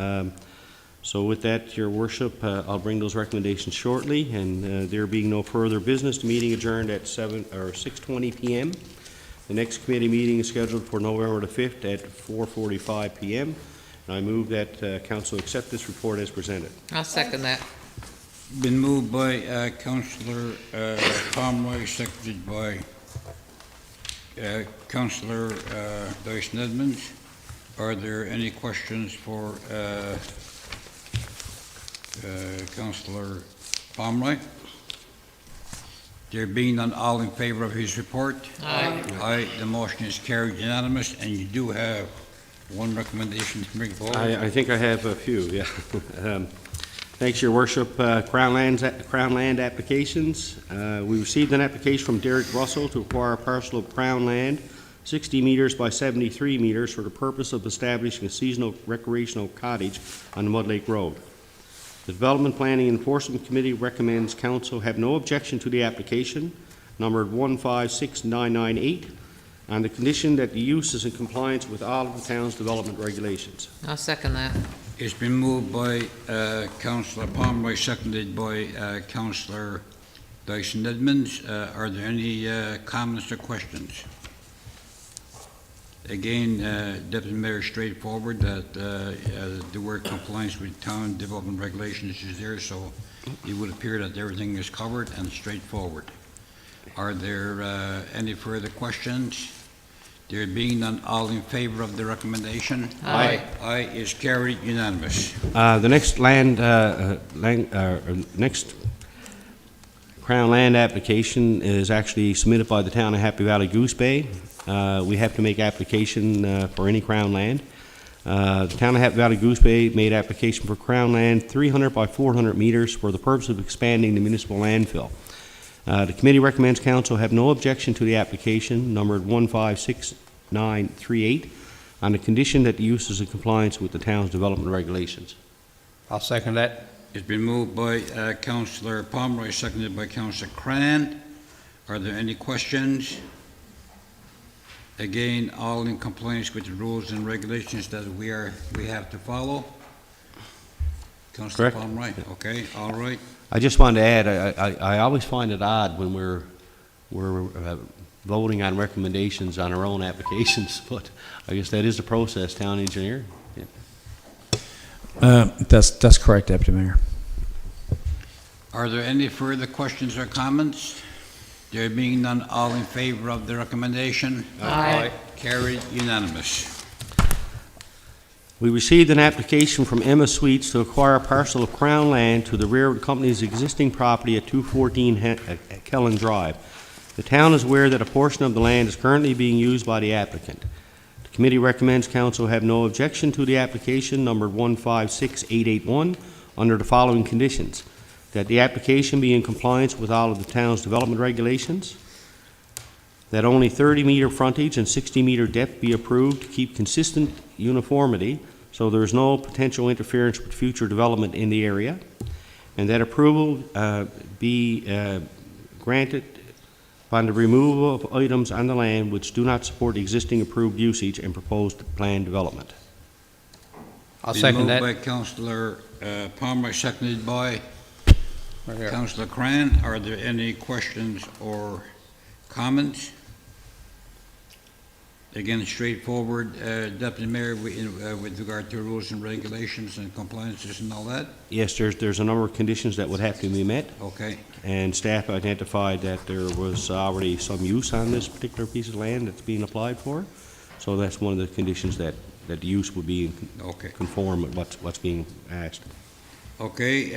So with that, Your Worship, I'll bring those recommendations shortly, and there being no further business, the meeting adjourned at 6:20 p.m. The next committee meeting is scheduled for November the 5th at 4:45 p.m. And I move that council accept this report as presented. I'll second that. Been moved by Councillor Pomeroy, seconded by Councillor Dyson Edmonds. Are there any questions for Councillor Pomeroy? There being none, all in favor of his report? Aye. Aye, the motion is carried unanimous, and you do have one recommendation to bring forward. I think I have a few, yeah. Thanks, Your Worship. Crown land applications. We received an application from Derek Russell to acquire a parcel of Crown land, 60 meters by 73 meters, for the purpose of establishing a seasonal recreational cottage on the Mud Lake Road. The Development, Planning, and Enforcement Committee recommends council have no objection to the application, numbered 156998, on the condition that the use is in compliance with all of the town's development regulations. I'll second that. It's been moved by Councillor Pomeroy, seconded by Councillor Dyson Edmonds. Are there any comments or questions? Again, Deputy Mayor, straightforward that the word compliance with town development regulations is there, so it would appear that everything is covered and straightforward. Are there any further questions? There being none, all in favor of the recommendation? Aye. Aye is carried unanimous. The next next Crown land application is actually submitted by the town of Happy Valley-Goose Bay. We have to make application for any Crown land. The town of Happy Valley-Goose Bay made application for Crown land 300 by 400 meters for the purpose of expanding the municipal landfill. The committee recommends council have no objection to the application, numbered 156938, on the condition that the use is in compliance with the town's development regulations. I'll second that. It's been moved by Councillor Pomeroy, seconded by Councillor Cran. Are there any questions? Again, all in compliance with the rules and regulations that we have to follow. Councillor Correct. Pomeroy, okay, all right. I just wanted to add, I always find it odd when we're voting on recommendations on our own applications, but I guess that is the process, town engineer. Yeah. That's correct, Deputy Mayor. Are there any further questions or comments? There being none, all in favor of the recommendation? Aye. Carried unanimous. We received an application from Emma Sweets to acquire a parcel of Crown land to the rear of the company's existing property at 214 Kellan Drive. The town is aware that a portion of the land is currently being used by the applicant. The committee recommends council have no objection to the application numbered 156881 under the following conditions: that the application be in compliance with all of the town's development regulations, that only 30-meter frontage and 60-meter depth be approved to keep consistent uniformity so there is no potential interference with future development in the area, and that approval be granted upon the removal of items on the land which do not support existing approved usage and proposed planned development. I'll Been second moved that. by Councillor Palmer, seconded by Right here. Councillor Cran. Are there any questions or comments? Again, straightforward, Deputy Mayor, with regard to rules and regulations and compliances and all that? Yes, there's a number of conditions that would have to be met, Okay, and staff identified that there was already some use on this particular piece of land that's being applied for. So that's one of the conditions, that the use would be okay. conform with what's being asked. Okay,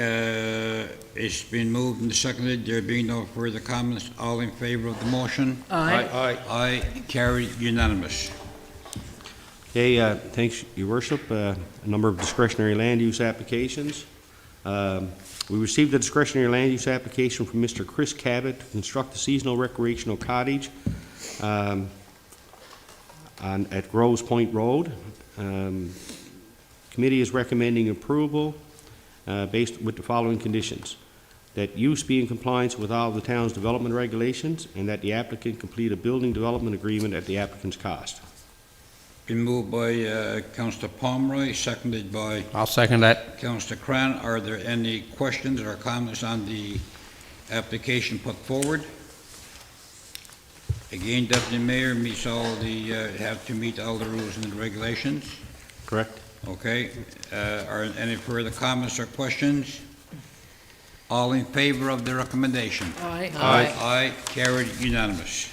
it's been moved and seconded. There being no further comments, all in favor of the motion? Aye. Aye, carried unanimous. Okay, thanks, Your Worship. A number of discretionary land use applications. We received a discretionary land use application from Mr. Chris Cabot to construct a seasonal recreational cottage at Groves Point Road. Committee is recommending approval based with the following conditions: that use be in compliance with all of the town's development regulations, and that the applicant complete a building development agreement at the applicant's cost. Been moved by Councillor Pomeroy, seconded by I'll second that. Councillor Cran. Are there any questions or comments on the application put forward? Again, Deputy Mayor meets all the, have to meet all the rules and regulations. Correct? Okay, are any further comments or questions? All in favor of the recommendation? Aye. Aye, carried unanimous.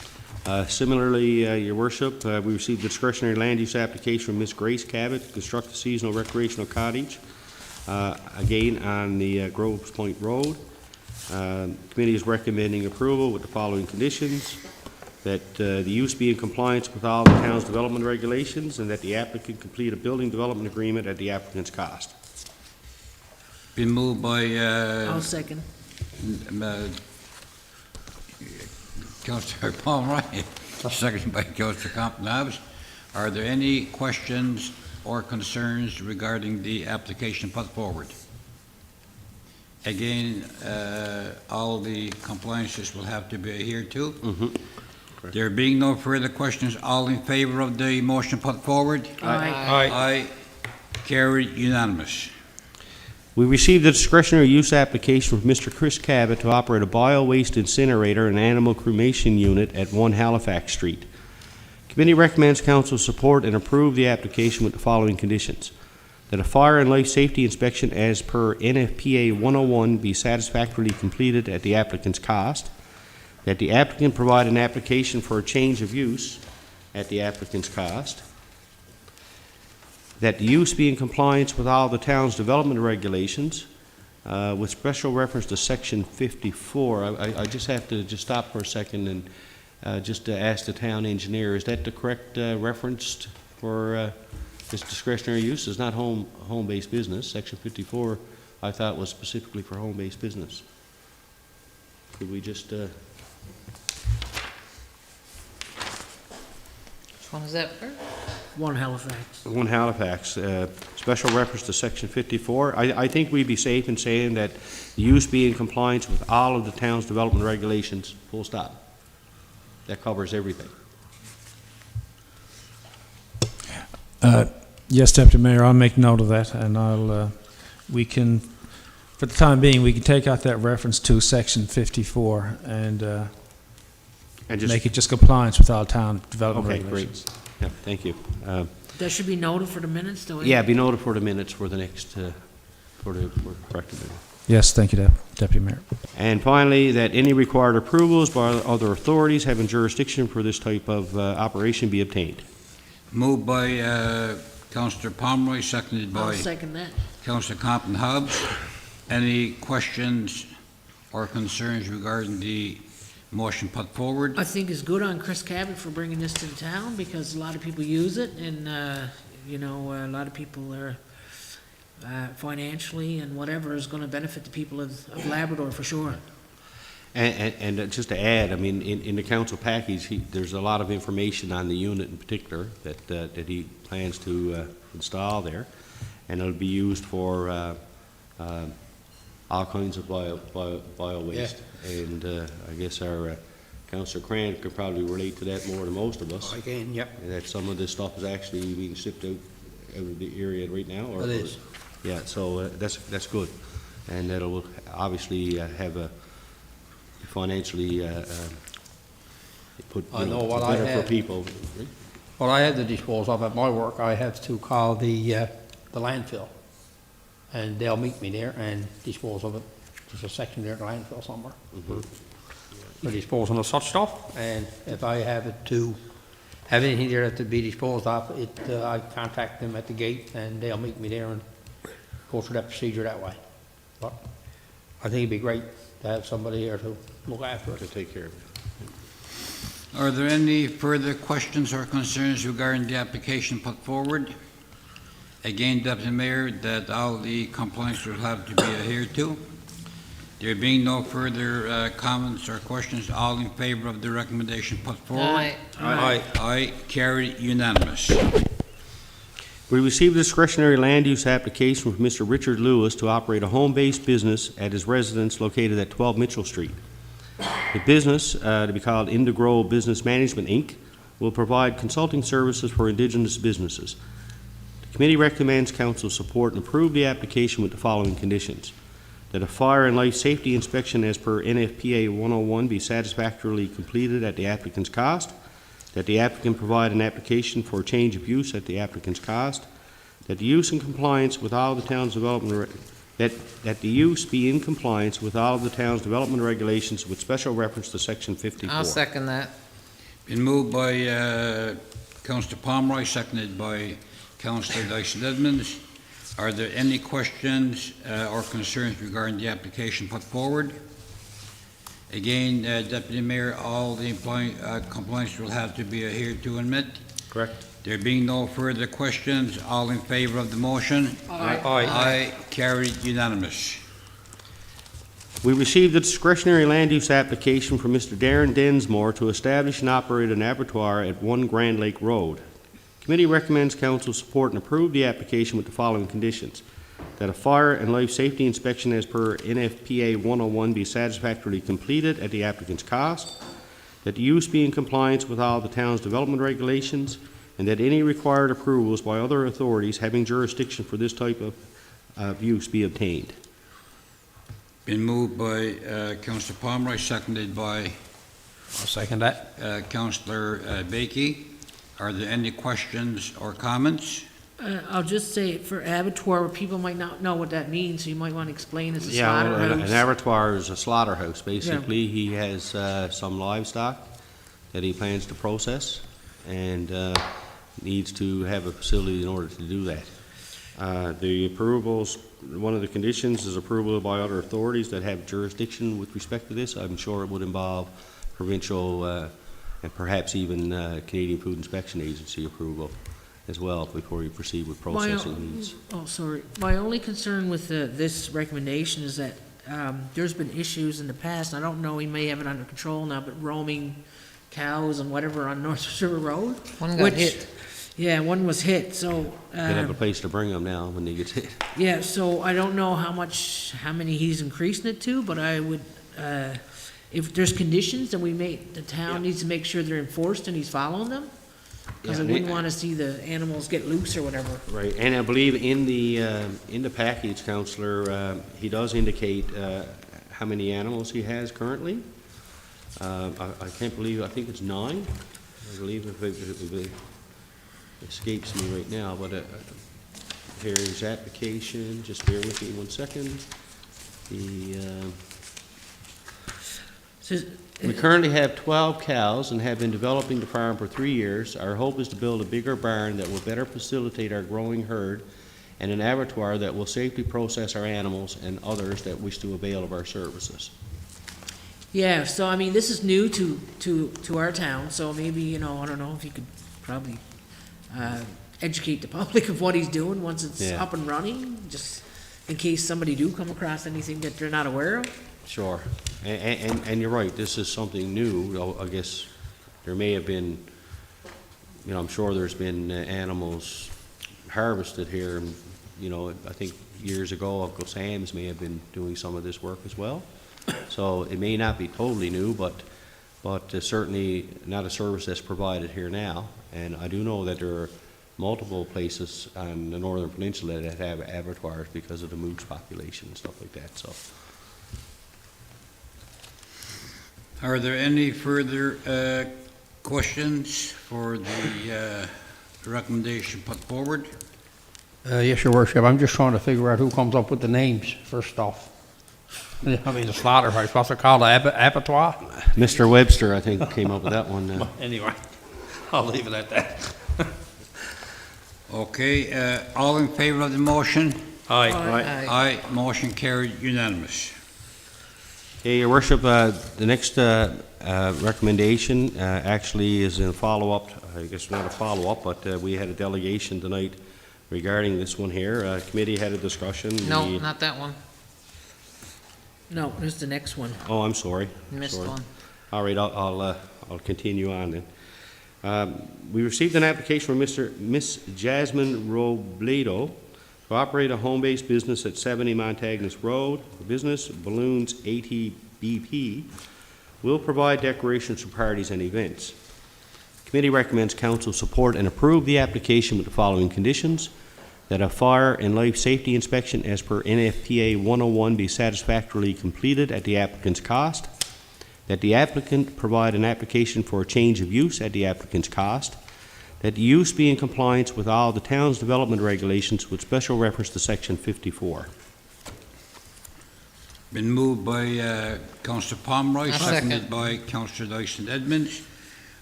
Similarly, Your Worship, we received a discretionary land use application from Ms. Grace Cabot to construct a seasonal recreational cottage, again on the Groves Point Road. Committee is recommending approval with the following conditions: that the use be in compliance with all the town's development regulations, and that the applicant complete a building development agreement at the applicant's cost. Been moved by I'll second. Councillor Pomeroy, seconded by Councillor Compton-Hobbs. Are there any questions or concerns regarding the application put forward? Again, all the compliances will have to be adhered to. There being no further questions, all in favor of the motion put forward? Aye. Aye, carried unanimous. We received a discretionary use application from Mr. Chris Cabot to operate a bio-waste incinerator and animal cremation unit at 1 Halifax Street. Committee recommends council support and approve the application with the following conditions: that a fire and life safety inspection as per NFPA 101 be satisfactorily completed at the applicant's cost, that the applicant provide an application for a change of use at the applicant's cost, that the use be in compliance with all the town's development regulations, with special reference to section 54. I just have to just stop for a second and just to ask the town engineer, is that the correct reference for this discretionary use? It's not home-based business. Section 54, I thought, was specifically for home-based business. Could we just... Which one is that for? 1 Halifax. 1 Halifax, special reference to section 54. I think we'd be safe in saying that the use be in compliance with all of the town's development regulations, full stop. That covers everything. Yes, Deputy Mayor, I'll make note of that, and we can, for the time being, we can take out that reference to section 54 and just make it just compliance with all town development Okay, great. regulations. Yeah, thank you. That should be noted for the minutes, though. Yeah, be noted for the minutes for the next, for the corrected minute. Yes, thank you, Deputy Mayor. And finally, that any required approvals by other authorities having jurisdiction for this type of operation be obtained. Moved by Councillor Pomeroy, seconded I'll by second that. Councillor Compton Hobbs. Any questions or concerns regarding the motion put forward? I think it's good on Chris Cabot for bringing this to the town, because a lot of people use it, and, a lot of people are, financially and whatever is gonna benefit the people of Labrador for sure. And just to add, I mean, in the council package, there's a lot of information on the unit in particular that he plans to install there, and it'll be used for all kinds of bio waste. And I guess our Councillor Cran could probably relate to that more than most of us. I can, yep. That some of this stuff is actually being shipped out of the area right now. Or It is. Yeah, so that's good, and that'll obviously have a financially put I know what I better for have. people. What I have to dispose of at my work, I have to call the landfill, and they'll meet me there and dispose of it. There's a section there at the landfill somewhere. For disposing of such stuff, and if I have anything there to be disposed of, I contact them at the gate, and they'll meet me there and go through that procedure that way. But I think it'd be great to have somebody here to look after To it. take care of it. Are there any further questions or concerns regarding the application put forward? Again, Deputy Mayor, that all the complaints will have to be adhered to. There being no further comments or questions, all in favor of the recommendation put forward? Aye. Aye. Aye, carried, unanimous. We received a discretionary land use application from Mr. Richard Lewis to operate a home-based business at his residence located at 12 Mitchell Street. The business, to be called Indigrow Business Management, Inc., will provide consulting services for Indigenous businesses. The committee recommends council support and approve the application with the following conditions: that a fire and life safety inspection as per NFPA 101 be satisfactorily completed at the applicant's cost, that the applicant provide an application for change of use at the applicant's cost, that the use in compliance with all the town's development that the use be in compliance with all of the town's development regulations with special reference to section 54. I'll second that. Been moved by Councillor Pomeroy, seconded by Councillor Dyson-Edmonds. Are there any questions or concerns regarding the application put forward? Again, Deputy Mayor, all the complaints will have to be adhered to and met. Correct. There being no further questions, all in favor of the motion? Aye. Aye, carried, unanimous. We received a discretionary land use application from Mr. Darren Densmore to establish and operate an abattoir at 1 Grand Lake Road. Committee recommends council support and approve the application with the following conditions: that a fire and life safety inspection as per NFPA 101 be satisfactorily completed at the applicant's cost, that the use be in compliance with all the town's development regulations, and that any required approvals by other authorities having jurisdiction for this type of use be obtained. Been moved by Councillor Pomeroy, seconded by I'll second that. Councillor Bakey. Are there any questions or comments? I'll just say, for abattoir, people might not know what that means, so you might want to explain it's a Yeah, well, an slaughterhouse. abattoir is a slaughterhouse, basically. He has some livestock that he plans to process, and needs to have a facility in order to do that. The approvals, one of the conditions is approval by other authorities that have jurisdiction with respect to this. I'm sure it would involve provincial and perhaps even Canadian Food Inspection Agency approval as well before you proceed with processing needs. Oh, sorry. My only concern with this recommendation is that there's been issues in the past, I don't know, he may have it under control now, but roaming cows and whatever on North River Road. One got hit. Yeah, one was hit, so, They have a place to bring them now when they get hit. yeah, so I don't know how many he's increasing it to, but I would, if there's conditions, then the town needs to make sure they're enforced and he's following them. Because I Yeah, wouldn't want to see the animals get loose or whatever. Right, and I believe in the package, Counselor, he does indicate how many animals he has currently. I can't believe, I think it's 9, I believe, if it escapes me right now, but here is application, just bear with me 1 second. So, We currently have 12 cows and have been developing the farm for 3 years. Our hope is to build a bigger barn that will better facilitate our growing herd and an abattoir that will safely process our animals and others that wish to avail of our services. yeah, so I mean, this is new to our town, so maybe, you know, I don't know if you could probably educate the public of what he's doing once it's Yeah. up and running, just in case somebody do come across anything that they're not aware of. Sure. And you're right, this is something new. Though I guess there may have been, you know, I'm sure there's been animals harvested here. And, you know, I think years ago, Uncle Sam's may have been doing some of this work as well. So it may not be totally new, but certainly not a service that's provided here now. And I do know that there are multiple places on the Northern Peninsula that have abattoirs because of the moose population and stuff like that, so. Are there any further questions for the recommendation put forward? Yes, your worship, I'm just trying to figure out who comes up with the names, first off. I mean, the slaughterhouse, what's it called, abattoir? Mr. Webster, I think, came up with that one. Anyway, I'll leave it at that. Okay, all in favor of the motion? Aye. Aye, motion carried unanimous. Hey, your worship, the next recommendation actually is in follow-up, I guess not a follow-up, but we had a delegation tonight regarding this one here. Committee had a discussion. No, We- not that one. No, this is the next one. Oh, I'm sorry. Missed Sorry. one. All right, I'll continue on then. We received an application from Miss Jasmine Robledo to operate a home-based business at 70 Montagnes Road. The business, Balloons ATBP, will provide decorations for parties and events. Committee recommends council support and approve the application with the following conditions: that a fire and life safety inspection as per NFPA 101 be satisfactorily completed at the applicant's cost, that the applicant provide an application for a change of use at the applicant's cost, that the use be in compliance with all the town's development regulations with special reference to section 54. Been moved by Councillor Pomeroy, I'll seconded second. by Councillor Dyson Edmonds.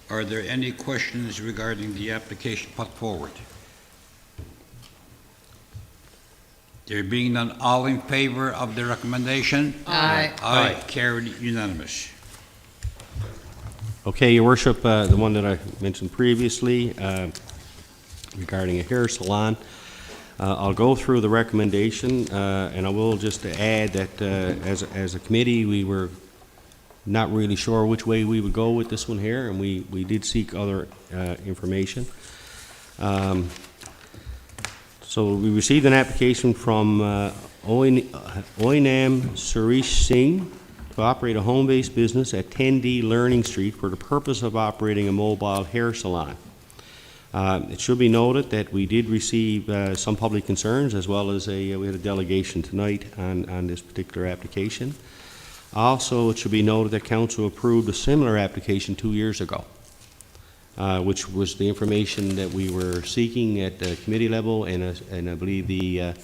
Are there any questions regarding the application put forward? There being none, all in favor of the recommendation? Aye. Aye, carried unanimous. Okay, your worship, the one that I mentioned previously regarding a hair salon, I'll go through the recommendation, and I will just add that as a committee, we were not really sure which way we would go with this one here, and we did seek other information. So we received an application from Oinam Suresh Singh to operate a home-based business at 10D Learning Street for the purpose of operating a mobile hair salon. It should be noted that we did receive some public concerns, as well as we had a delegation tonight on this particular application. Also, it should be noted that council approved a similar application 2 years ago, which was the information that we were seeking at the committee level, and I believe the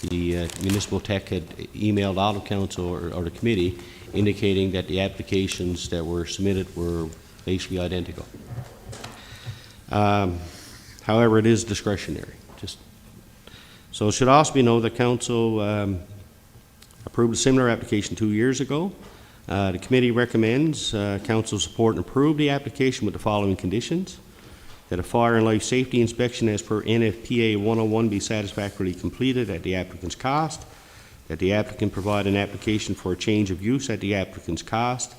municipal tech had emailed out of council or the committee indicating that the applications that were submitted were basically identical. However, it is discretionary. So it should also be noted that council approved a similar application 2 years ago. The committee recommends council support and approve the application with the following conditions: that a fire and life safety inspection as per NFPA 101 be satisfactorily completed at the applicant's cost, that the applicant provide an application for a change of use at the applicant's cost,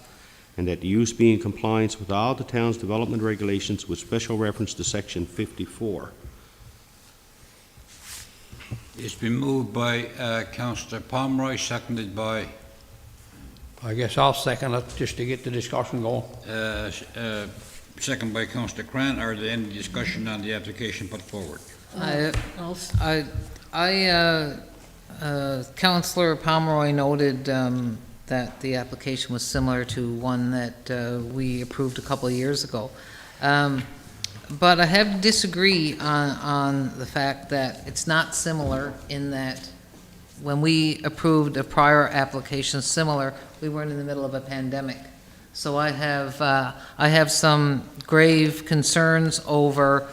and that the use be in compliance with all the town's development regulations with special reference to section 54. It's been moved by Councillor Pomeroy, seconded by I guess I'll second it, just to get the discussion going. second by Councillor Cran. Are there any discussion on the application put forward? Councillor Pomeroy noted that the application was similar to one that we approved a couple of years ago. But I have to disagree on the fact that it's not similar in that when we approved a prior application similar, we weren't in the middle of a pandemic. So I have some grave concerns over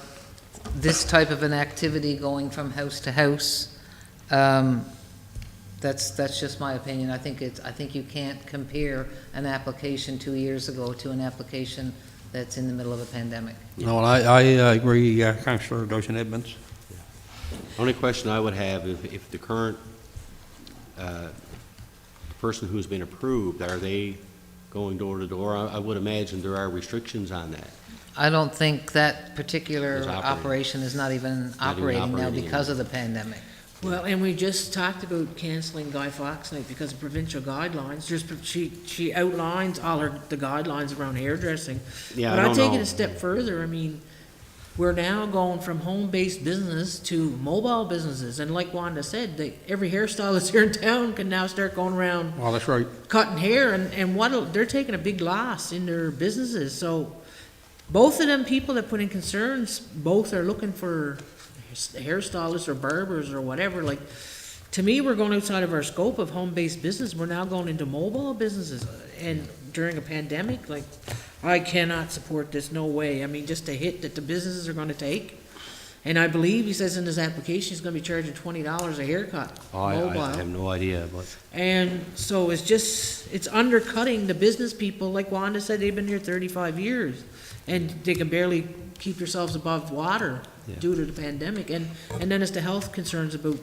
this type of an activity going from house to house. That's just my opinion. I think you can't compare an application 2 years ago to an application that's in the middle of a pandemic. No, I agree, Councillor Dawson Edmonds. Only question I would have, if the current person who's been approved, are they going door to door? I would imagine there are restrictions on that. I don't think that particular Is operating. operation is not even even operating now operating because of anymore. the pandemic. Well, and we just talked about canceling Guy Fawkes Night because of provincial guidelines. She outlines all the guidelines around hairdressing. Yeah, But I I don't take it know. a step further. I mean, we're now going from home-based business to mobile businesses. And like Wanda said, every hairstylist here in town can now start going around Well, that's right. cutting hair, and they're taking a big loss in their businesses. So both of them people that put in concerns, both are looking for hairstylists or barbers or whatever. Like, to me, we're going outside of our scope of home-based business. We're now going into mobile businesses, and during a pandemic, like, I cannot support this, no way. I mean, just a hit that the businesses are gonna take. And I believe he says in his application, he's gonna be charging $20 a haircut, I mobile. have no idea, but And so it's undercutting the business people. Like Wanda said, they've been here 35 years, and they can barely keep themselves above water Yeah. due to the pandemic. And then it's the health concerns about,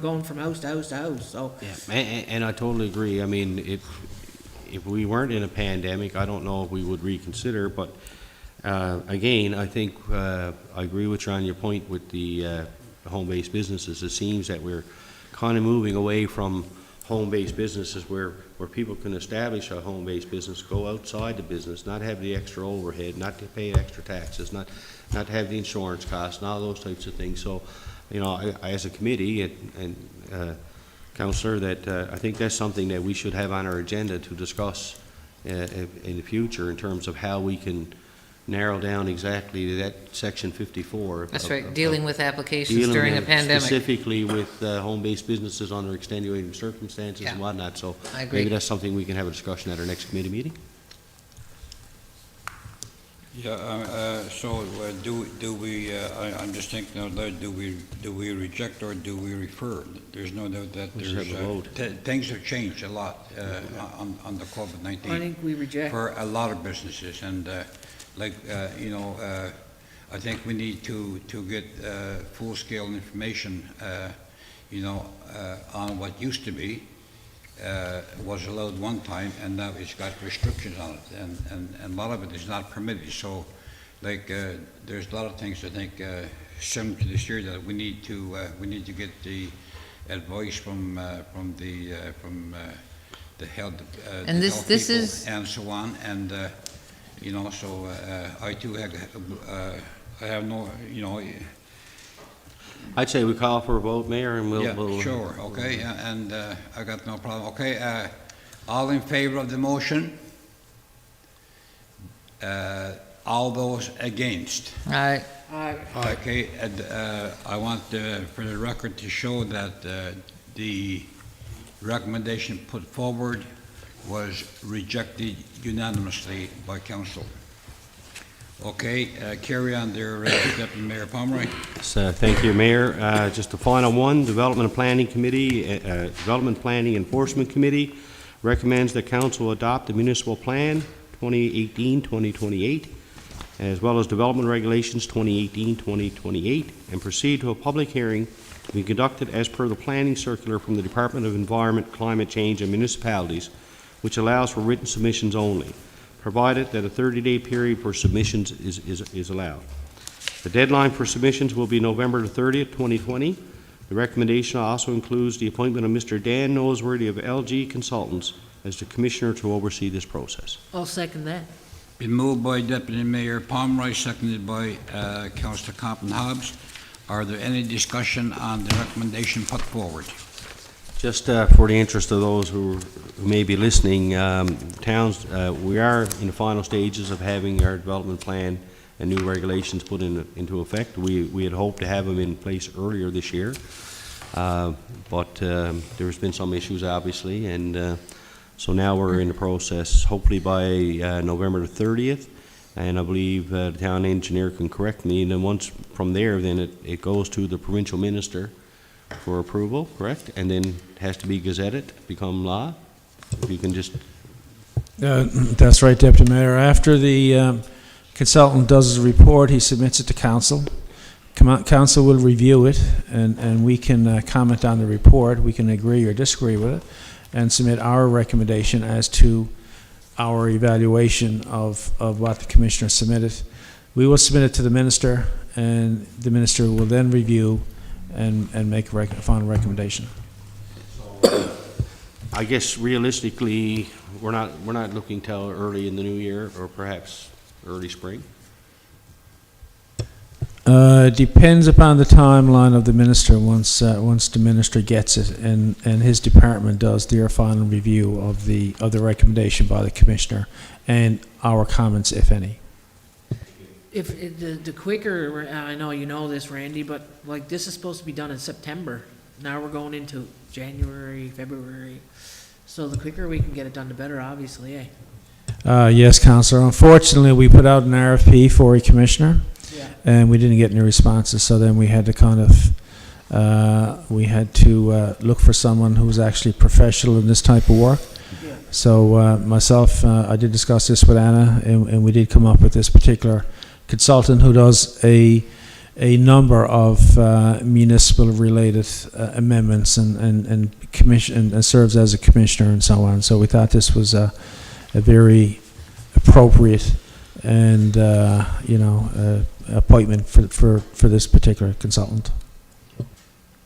going from house to house to house, so. yeah, and I totally agree. I mean, if we weren't in a pandemic, I don't know if we would reconsider, but again, I think I agree with you on your point with the home-based businesses. It seems that we're kind of moving away from home-based businesses where people can establish a home-based business, go outside the business, not have the extra overhead, not to pay extra taxes, not to have the insurance costs, and all those types of things. So, I as a committee and Councillor, that I think that's something that we should have on our agenda to discuss in the future in terms of how we can narrow down exactly that section 54. That's right, dealing with applications dealing during a with- pandemic. Specifically with home-based businesses under extenuating circumstances and Yeah. whatnot. So I agree. maybe that's something we can have a discussion at our next committee meeting. Yeah, so do we, I'm just thinking out loud, do we reject or do we refer? There's no doubt that We should there's, have a vote. things have changed a lot on the I COVID-19 think we reject. for a lot of businesses. And I think we need to get full-scale information, on what used to be, was allowed one time, and now it's got restrictions on it, and a lot of it is not permitted. So, there's a lot of things I think similar to this year that we need to get the advice from the health, And the this- health this people is- and so on, and so I too have I have no I'd say we call for a vote, Mayor, and we'll... yeah, sure, okay, and I got no problem. Okay, all in favor of the motion? All those against? I, Okay, and I want for the record to show that the recommendation put forward was rejected unanimously by council. Okay, carry on there, Deputy Mayor Pomeroy. So, thank you, Mayor. Just a final one, Development and Planning Committee, Development Planning Enforcement Committee recommends that council adopt the municipal plan 2018-2028, as well as Development Regulations 2018-2028, and proceed to a public hearing to be conducted as per the planning circular from the Department of Environment, Climate Change, and Municipalities, which allows for written submissions only, provided that a 30-day period for submissions is allowed. The deadline for submissions will be November the 30th, 2020. The recommendation also includes the appointment of Mr. Dan Noseworthy of LG Consultants as the commissioner to oversee this process. I'll second that. Been moved by Deputy Mayor Pomeroy, seconded by Councillor Compton Hobbs. Are there any discussion on the recommendation put forward? Just for the interest of those who may be listening, towns, we are in the final stages of having our development plan and new regulations put into effect. We had hoped to have them in place earlier this year. But there's been some issues, obviously, and so now we're in the process, hopefully by November the 30th, and I believe the town engineer can correct me, and then once from there, then it goes to the provincial minister for approval, correct? And then it has to be gazetted, become law? If you can just... That's right, Deputy Mayor. After the consultant does his report, he submits it to council. Council will review it, and we can comment on the report. We can agree or disagree with it, and submit our recommendation as to our evaluation of what the commissioner submitted. We will submit it to the minister, and the minister will then review and make a final recommendation. I guess realistically, we're not looking till early in the new year, or perhaps early spring? Depends upon the timeline of the minister once the minister gets it and his department does their final review of the recommendation by the commissioner and our comments, if any. The quicker, I know you know this, Randy, but like this is supposed to be done in September. Now we're going into January, February. So the quicker we can get it done, the better, obviously, eh? Yes, Councillor. Unfortunately, we put out an RFP for a commissioner. Yeah. And we didn't get any responses, so then we had to look for someone who was actually professional in this type of work. Yeah. So myself, I did discuss this with Anna, and we did come up with this particular consultant who does a number of municipal related amendments and commission and serves as a commissioner and so on. So we thought this was a very appropriate and appointment for this particular consultant.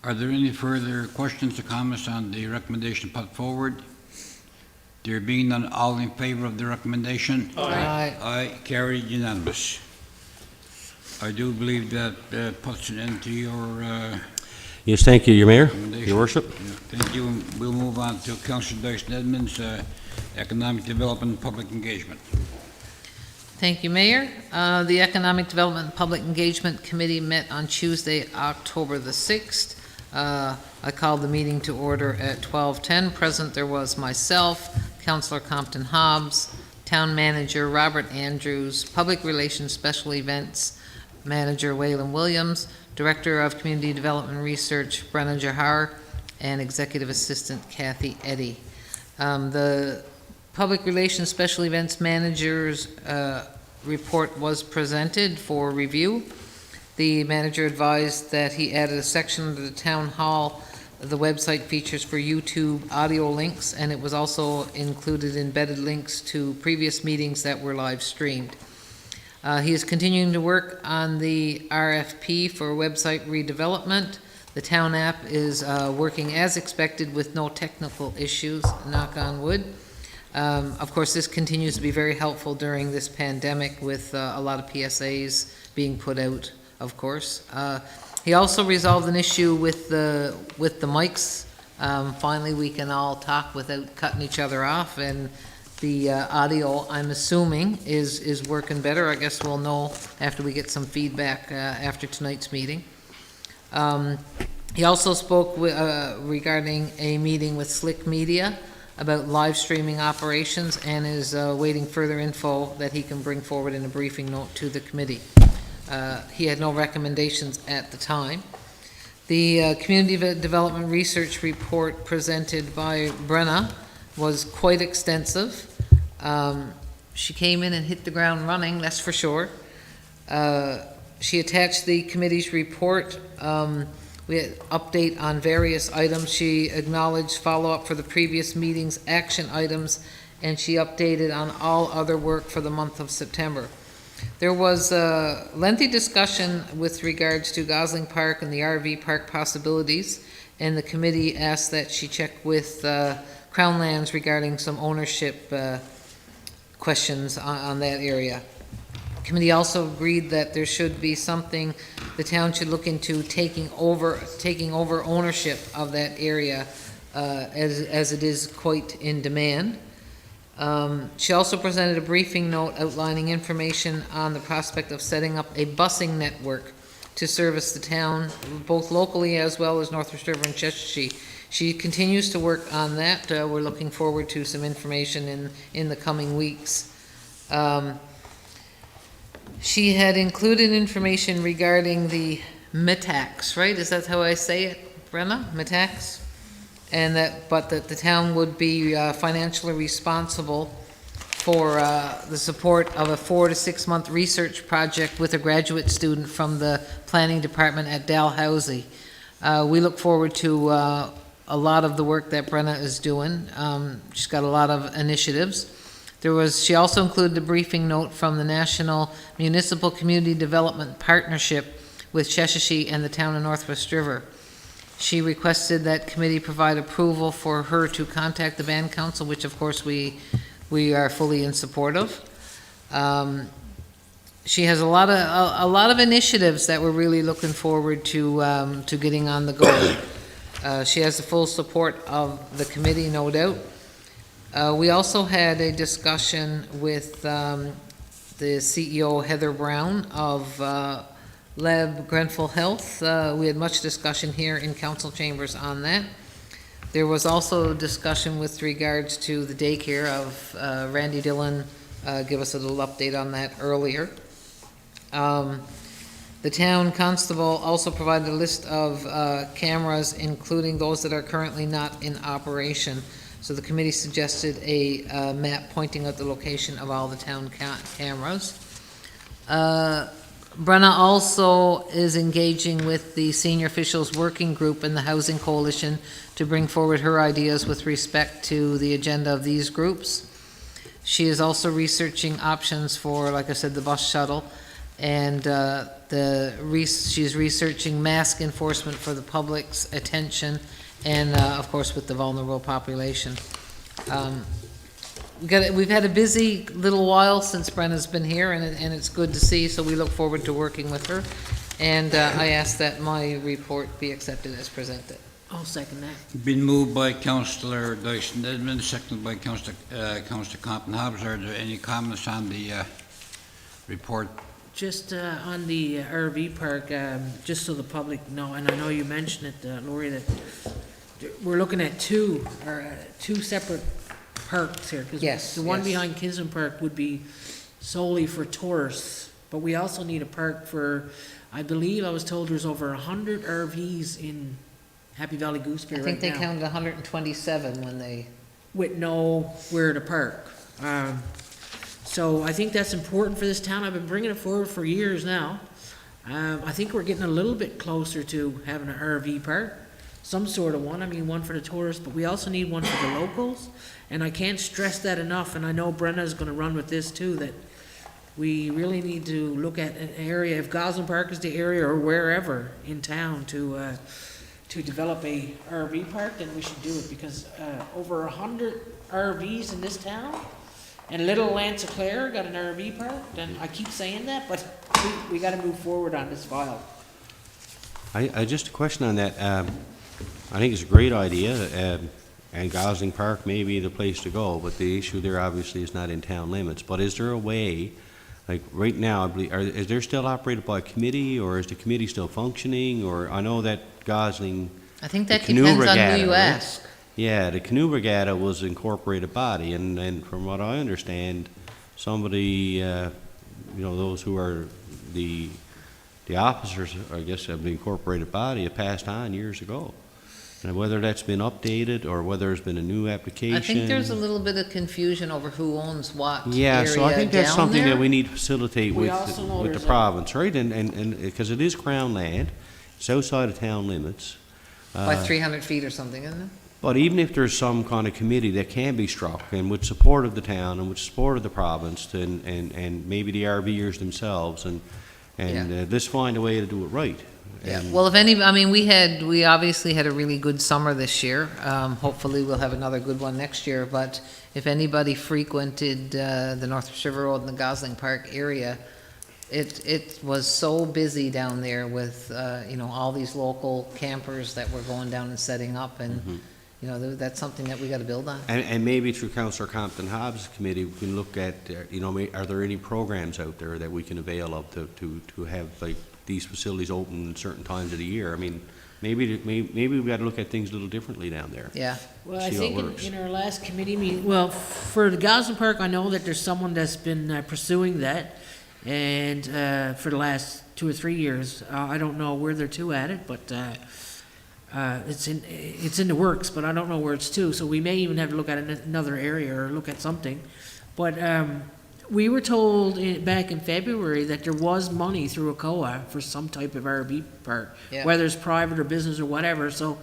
Are there any further questions or comments on the recommendation put forward? There being none, all in favor of the recommendation? Aye. Aye, carried unanimous. I do believe that puts an end to your Yes, thank you, Your Mayor, recommendation. Your Worship. Yeah, thank you. We'll move on to Councillor Dyson Edmonds, Economic Development and Public Engagement. Thank you, Mayor. The Economic Development and Public Engagement Committee met on Tuesday, October the 6th. I called the meeting to order at 12:10. Present there was myself, Councillor Compton Hobbs, Town Manager Robert Andrews, Public Relations Special Events Manager Waylon Williams, Director of Community Development Research Brenna Jahar, and Executive Assistant Kathy Eddy. The Public Relations Special Events Manager's report was presented for review. The manager advised that he added a section to the town hall. The website features for YouTube audio links, and it was also included embedded links to previous meetings that were live streamed. He is continuing to work on the RFP for website redevelopment. The town app is working as expected with no technical issues, knock on wood. Of course, this continues to be very helpful during this pandemic with a lot of PSAs being put out, of course. He also resolved an issue with the mics. Finally, we can all talk without cutting each other off, and the audio, I'm assuming, is working better. I guess we'll know after we get some feedback after tonight's meeting. He also spoke regarding a meeting with Slick Media about live streaming operations and is waiting further info that he can bring forward in a briefing note to the committee. He had no recommendations at the time. The Community Development Research Report presented by Brenna was quite extensive. She came in and hit the ground running, that's for sure. She attached the committee's report. We had update on various items. She acknowledged follow-up for the previous meeting's action items, and she updated on all other work for the month of September. There was a lengthy discussion with regards to Gosling Park and the RV park possibilities, and the committee asked that she check with Crown Lands regarding some ownership questions on that area. The committee also agreed that there should be something the town should look into taking over ownership of that area as it is quite in demand. She also presented a briefing note outlining information on the prospect of setting up a busing network to service the town, both locally as well as Northwest River and Cheshire. She continues to work on that. We're looking forward to some information in the coming weeks. She had included information regarding the MTAX, right? Is that how I say it, Brenna? MTAX? And that the town would be financially responsible for the support of a 4 to 6 month research project with a graduate student from the planning department at Dalhousie. We look forward to a lot of the work that Brenna is doing. She's got a lot of initiatives. She also included a briefing note from the National Municipal Community Development Partnership with Cheshire and the town of Northwest River. She requested that committee provide approval for her to contact the band council, which of course we are fully in support of. She has a lot of initiatives that we're really looking forward to getting on the go. She has the full support of the committee, no doubt. We also had a discussion with the CEO, Heather Brown, of Leb Grenfell Health. We had much discussion here in council chambers on that. There was also discussion with regards to the daycare of Randy Dillon, give us a little update on that earlier. The town constable also provided a list of cameras, including those that are currently not in operation. So the committee suggested a map pointing out the location of all the town cameras. Brenna also is engaging with the senior officials working group and the Housing Coalition to bring forward her ideas with respect to the agenda of these groups. She is also researching options for, like I said, the bus shuttle, and she's researching mask enforcement for the public's attention, and of course with the vulnerable population. We've had a busy little while since Brenna's been here, and it's good to see, so we look forward to working with her. And I ask that my report be accepted as presented. I'll second that. Been moved by Councillor Dyson Edmonds, seconded by Councillor Compton Hobbs. Are there any comments on the report? Just on the RV park, just so the public know, and I know you mentioned it, Lori, that we're looking at two separate parks here. 'Cause Yes, the one yes. behind Kism Park would be solely for tourists, but we also need a park for, I believe I was told there's over 100 RVs in Happy Valley-Goose Bay I right think they now, counted 127 when they, with nowhere to park. So I think that's important for this town. I've been bringing it forward for years now. I think we're getting a little bit closer to having an RV park, some sort of one. I mean, one for the tourists, but we also need one for the locals. And I can't stress that enough, and I know Brenna's gonna run with this too, that we really need to look at an area, if Goslin Park is the area or wherever in town to develop a RV park, then we should do it, because over 100 RVs in this town, and Little Lanzaclaire got an RV park, then I keep saying that, but we gotta move forward on this file. I just a question on that. I think it's a great idea, and Gosling Park may be the place to go, but the issue there obviously is not in town limits. But is there a way, like right now, I believe, is there still operated by a committee, or is the committee still functioning? Or I know that Gosling, I think that The canoe depends on regatta, who you right? ask. yeah, the canoe regatta was incorporated body, and from what I understand, somebody, those who are the officers, I guess, of the incorporated body have passed on years ago. And whether that's been updated or whether there's been a new application. I think there's a little bit of confusion over who owns what Yeah, area so I think that's down something there. that we need to facilitate We with, also know with the there's a- province, right? And, because it is Crown land, it's outside of town limits. By 300 feet or something, isn't it? But even if there's some kind of committee that can be struck, and with support of the town, and with support of the province, and maybe the RVers themselves, and let's find a way to do it right. Yeah, And- well, if any, I mean, we obviously had a really good summer this year. Hopefully, we'll have another good one next year, but if anybody frequented the North River Road and the Gosling Park area, it was so busy down there with, all these local campers that were going down and setting up, and, that's something that we gotta build on. And maybe through Councillor Compton Hobbs' committee, we can look at, are there any programs out there that we can avail of to have, like, these facilities open at certain times of the year. I mean, maybe we've got to look at things a little differently down there. Yeah. Well, I See how it think works. in our last committee meeting, well, for the Goslin Park, I know that there's someone that's been pursuing that, and for the last 2 or 3 years. I don't know where they're to at it, but it's in the works, but I don't know where it's to, so we may even have to look at another area or look at something. But we were told back in February that there was money through ACOA for some type of RV park, Yeah. whether it's private or business or whatever. So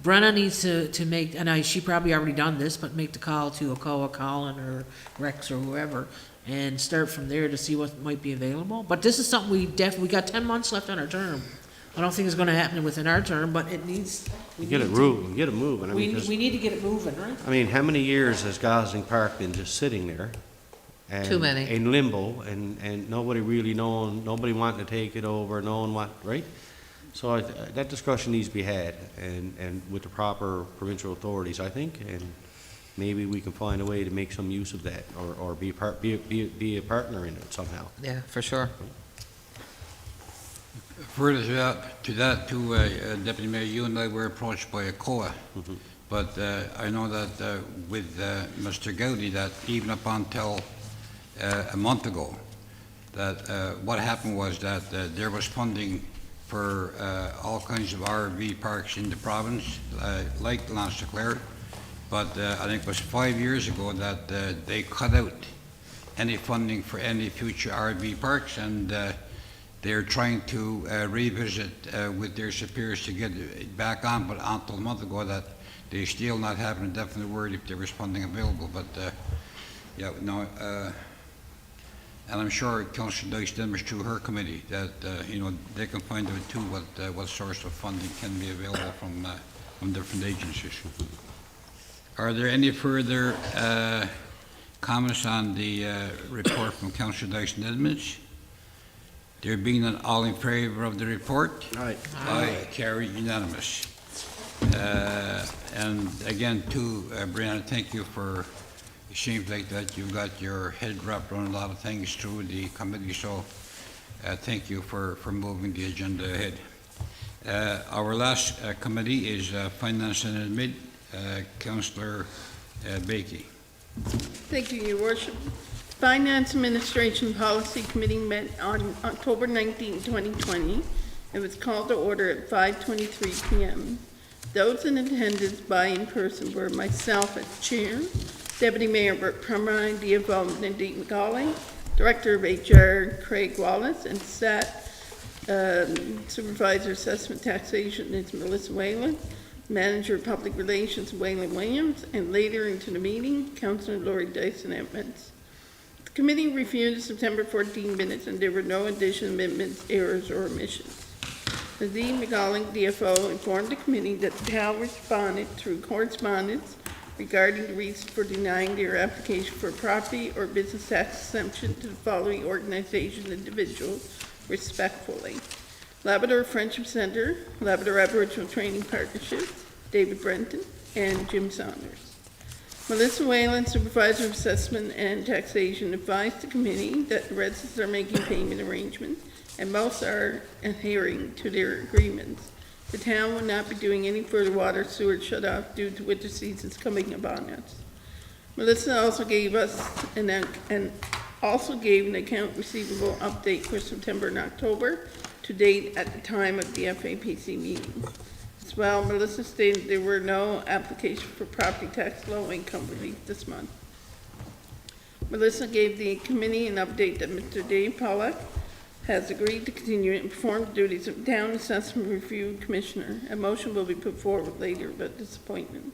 Brenna needs to make, and she probably already done this, but make the call to ACOA, Kellan, or Rex or whoever, and start from there to see what might be available. But this is something we got 10 months left on our term. I don't think it's gonna happen within our term, but it needs. Get it moving. I mean, 'cause- We need to get it moving, right? I mean, how many years has Gosling Park been just sitting there? And Too many. in limbo, and nobody really knowing, nobody wanting to take it over, knowing what, right? So that discussion needs to be had, and with the proper provincial authorities, I think, and maybe we can find a way to make some use of that, or be a partner in it somehow. Yeah, for sure. Further to that, Deputy Mayor, you and I were approached by ACOA, but I know that with Mr. Gowdy, that even up until a month ago, that what happened was that there was funding for all kinds of RV parks in the province, like Lancelot, but I think it was 5 years ago that they cut out any funding for any future RV parks, and they're trying to revisit with their superiors to get it back on, but until a month ago that they still not having a definite word if there was funding available. But yeah, no, and I'm sure Councillor Dyce Denmark through her committee that they can find out too what source of funding can be available from different agencies. Are there any further comments on the report from Councillor Dyce Denmark? There being none, all in favor of the report? Aye. Aye, carried unanimous. And again, too, Brianna, thank you for, it seems like that you've got your head wrapped around a lot of things through the committee, so thank you for moving the agenda ahead. Our last committee is Finance and Admin, Councillor Bakey. Thank you, Your Worship. Finance Administration Policy Committee met on October 19, 2020. It was called to order at 5:23 p.m. Those in attendance by in person were myself as chair, Deputy Mayor Bert Permine, DFO Nadine McCauley, Director of HR Craig Wallace, and SAT Supervisor Assessment Taxation is Melissa Whalen, Manager of Public Relations Waylon Williams, and later into the meeting, Councillor Lori Dyson Edmonds. The committee reviewed the September 14 minutes, and there were no additional amendments, errors, or omissions. Nadine McCauley, DFO, informed the committee that the town responded through correspondence regarding the reason for denying their application for property or business tax exemption to the following organizations and individuals respectfully: Labrador Friendship Center, Labrador Aboriginal Training Partnership, David Brenton, and Jim Saunders. Melissa Whalen, Supervisor of Assessment and Taxation, advised the committee that the residents are making payment arrangements and most are adhering to their agreements. The town will not be doing any further water sewer shut-off due to winter seasons coming upon us. Melissa also gave us an account receivable update for September and October to date at the time of the FAPC meeting. As well, Melissa stated there were no applications for property tax low-income relief this month. Melissa gave the committee an update that Mr. Dave Pollack has agreed to continue and perform the duties of Town Assessment Review Commissioner. A motion will be put forward later about disappointment.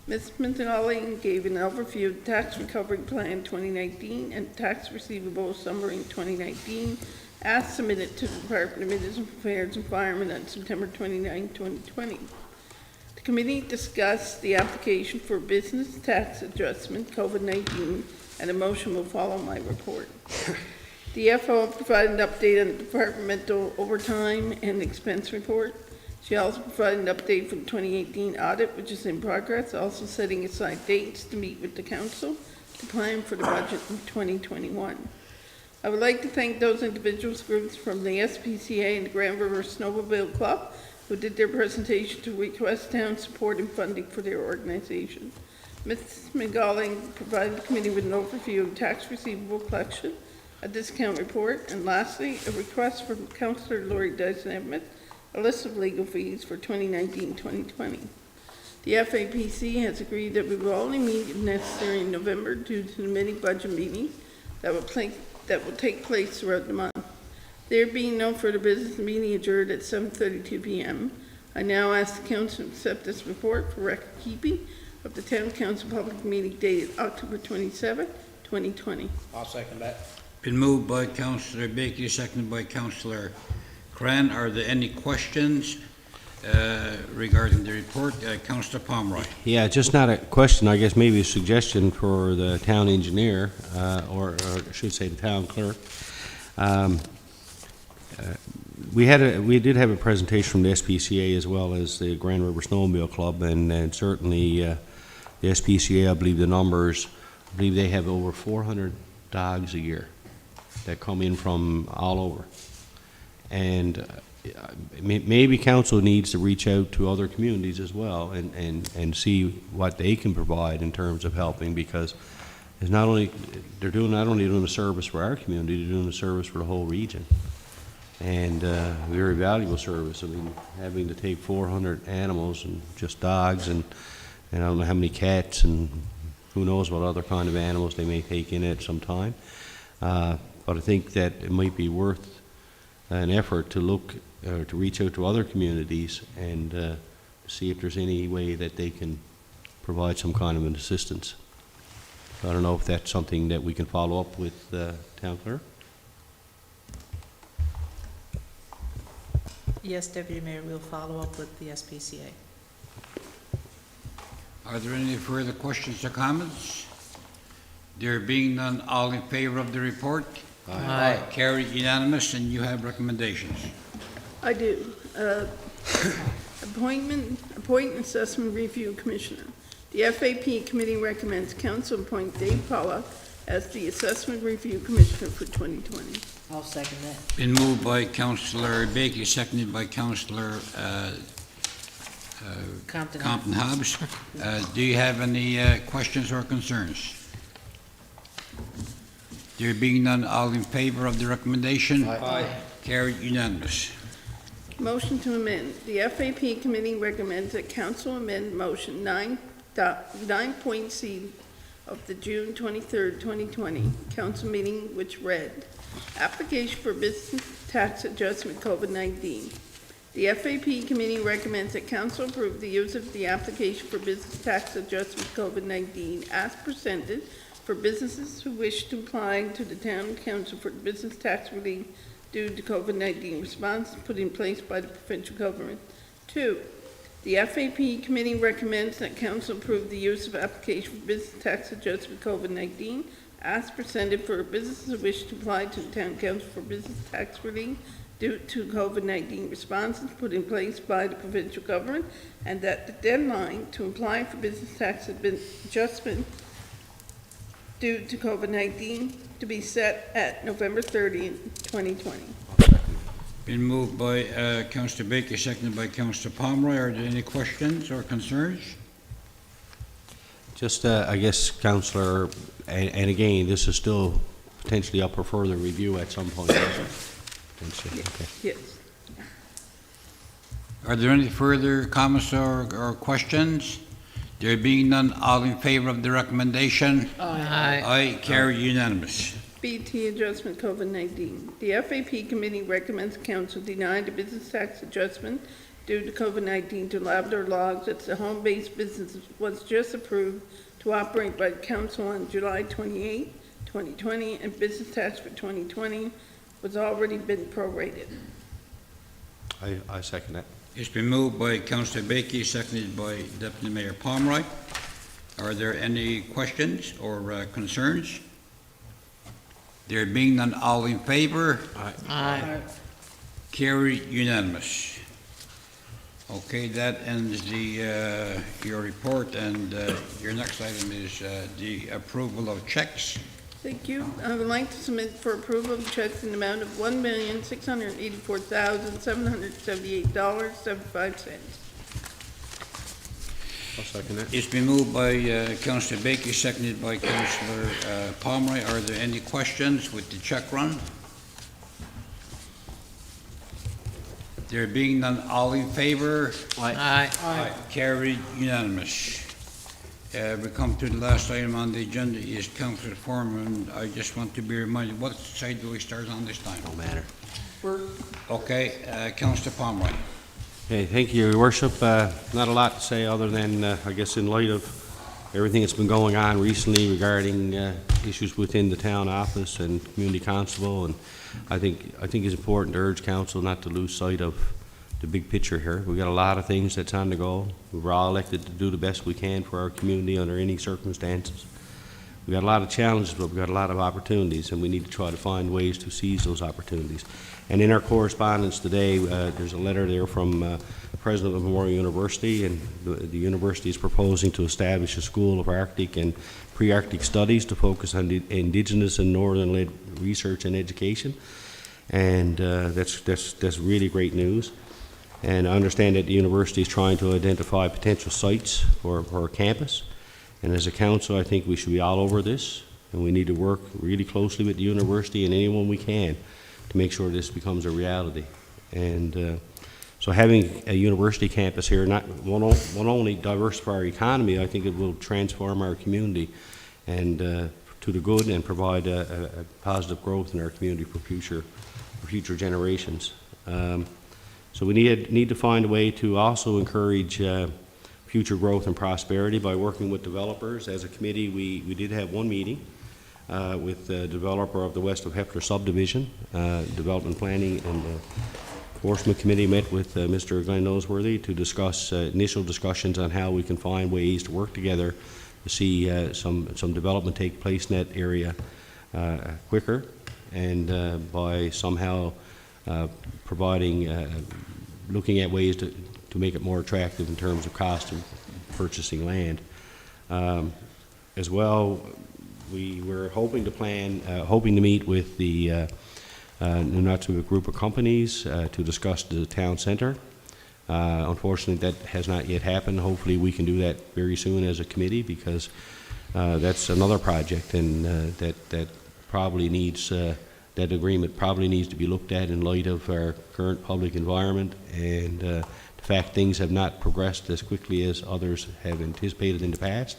Ms. McCauley gave an overview of the Tax Recovery Plan 2019 and Tax Receivable Summary 2019 as submitted to the Department of Municipal Affairs and Environment on September 29, 2020. The committee discussed the application for business tax adjustment COVID-19, and a motion will follow my report. DFO provided an update on the departmental overtime and expense report. She also provided an update from the 2018 audit, which is in progress, also setting aside dates to meet with the council to plan for the budget in 2021. I would like to thank those individuals, groups from the SPCA and the Grand River Snowmobile Club who did their presentation to request town support and funding for their organization. Ms. McGolling provided the committee with an overview of tax receivable collection, a discount report, and lastly, a request from Councillor Lori Dyson-Evans, a list of legal fees for 2019-2020. The FAPC has agreed that we will only meet if necessary in November due to the many budget meetings that will take place throughout the month. There being no further business, the meeting adjourned at 7:32 p.m. I now ask the council to accept this report for record keeping of the Town Council public meeting dated October 27, 2020. I'll second that. Been moved by Councillor Baker, seconded by Councillor Cran. Are there any questions regarding the report? Councillor Pomeroy. Yeah, just not a question, I guess maybe a suggestion for the town engineer, or I should say the town clerk. We did have a presentation from the SPCA as well as the Grand River Snowmobile Club, and certainly the SPCA, I believe the numbers, I believe they have over 400 dogs a year that come in from all over. And maybe council needs to reach out to other communities as well and see what they can provide in terms of helping, because it's not only, they're not only doing a service for our community, they're doing a service for the whole region. And very valuable service. I mean, having to take 400 animals and just dogs and I don't know how many cats and who knows what other kind of animals they may take in at some time. But I think that it might be worth an effort to look, to reach out to other communities and see if there's any way that they can provide some kind of an assistance. I don't know if that's something that we can follow up with the town clerk. Yes, Deputy Mayor, we'll follow up with the SPCA. Are there any further questions or comments? There being none, all in favor of the report? Aye. Carried unanimous, and you have recommendations. I do. Appoint Assessment Review Commissioner. The FAP Committee recommends council appoint Dave Pollock as the Assessment Review Commissioner for 2020. I'll second that. Been moved by Councillor Baker, seconded by Councillor Compton Hobbs. Do you have any questions or concerns? There being none, all in favor of the recommendation? Aye. Carried unanimous. Motion to amend. The FAP Committee recommends that council amend motion 9.c of the June 23rd, 2020 council meeting, which read, application for business tax adjustment COVID-19. The FAP Committee recommends that council approve the use of the application for business tax adjustment COVID-19 as presented for businesses who wish to apply to the town council for business tax relief due to COVID-19 response put in place by the provincial government. 2, the FAP Committee recommends that council approve the use of application for business tax adjustment COVID-19 as presented for businesses who wish to apply to the town council for business tax relief due to COVID-19 responses put in place by the provincial government, and that the deadline to apply for business tax adjustment due to COVID-19 to be set at November 30th, 2020. Been moved by Councillor Baker, seconded by Councillor Pomeroy. Are there any questions or concerns? Just, I guess, Councillor, and again, this is still potentially up for further review at some point. Potentially, okay. Yes. Are there any further comments or questions? There being none, all in favor of the recommendation? Aye. Aye, carried unanimous. BT adjustment COVID-19. The FAP Committee recommends council deny the business tax adjustment due to COVID-19 to Labrador Logs. It's a home-based business was just approved to operate by the council on July 28, 2020, and business tax for 2020 was already been prorated. I second that. It's been moved by Councillor Baker, seconded by Deputy Mayor Pomeroy. Are there any questions or concerns? There being none, all in favor? Aye. Carried unanimous. Okay, that ends your report, and your next item is the approval of checks. Thank you. I would like to submit for approval of checks in the amount of $1,684,778.75. I'll second that. It's been moved by Councillor Baker, seconded by Councillor Pomeroy. Are there any questions with the check run? There being none, all in favor? Aye. Carried, unanimous. We come to the last item on the agenda is Councillor Foreman. I just want to be reminded, what side do we start on this time? No matter. Okay, Councillor Pomeroy. Okay, thank you, Your Worship. Not a lot to say other than, I guess, in light of everything that's been going on recently regarding issues within the town office and community constable, and I think it's important to urge council not to lose sight of the big picture here. We've got a lot of things that's on the go. We were all elected to do the best we can for our community under any circumstances. We've got a lot of challenges, but we've got a lot of opportunities, and we need to try to find ways to seize those opportunities. And in our correspondence today, there's a letter there from the president of Memorial University, and the university is proposing to establish a school of Arctic and pre-Arctic studies to focus on the indigenous and northern-led research and education. And that's really great news. And I understand that the university is trying to identify potential sites for a campus. And as a council, I think we should be all over this, and we need to work really closely with the university and anyone we can to make sure this becomes a reality. And so having a university campus here won't only diversify our economy, I think it will transform our community and to the good, and provide a positive growth in our community for future generations. So we need to find a way to also encourage future growth and prosperity by working with developers. As a committee, we did have one meeting with the developer of the West of Hefner subdivision. Development Planning and Enforcement Committee met with Mr. Glenn Noseworthy to discuss initial discussions on how we can find ways to work together to see some development take place in that area quicker, and by somehow looking at ways to make it more attractive in terms of cost of purchasing land. As well, we were hoping to meet with the Nunatsu group of companies to discuss the town center. Unfortunately, that has not yet happened. Hopefully, we can do that very soon as a committee, because that's another project, and that probably needs that agreement probably needs to be looked at in light of our current public environment and the fact things have not progressed as quickly as others have anticipated in the past.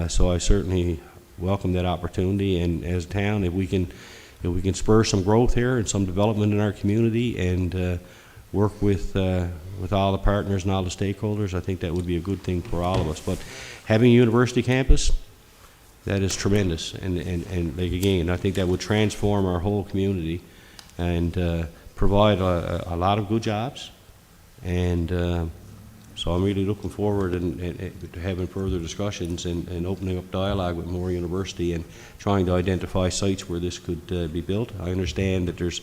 So I certainly welcome that opportunity, and as a town, if we can spur some growth here and some development in our community, and work with all the partners and all the stakeholders, I think that would be a good thing for all of us. But having a university campus, that is tremendous, and like, again, I think that would transform our whole community and provide a lot of good jobs. And so I'm really looking forward to having further discussions and opening up dialogue with Memorial University and trying to identify sites where this could be built. I understand that there's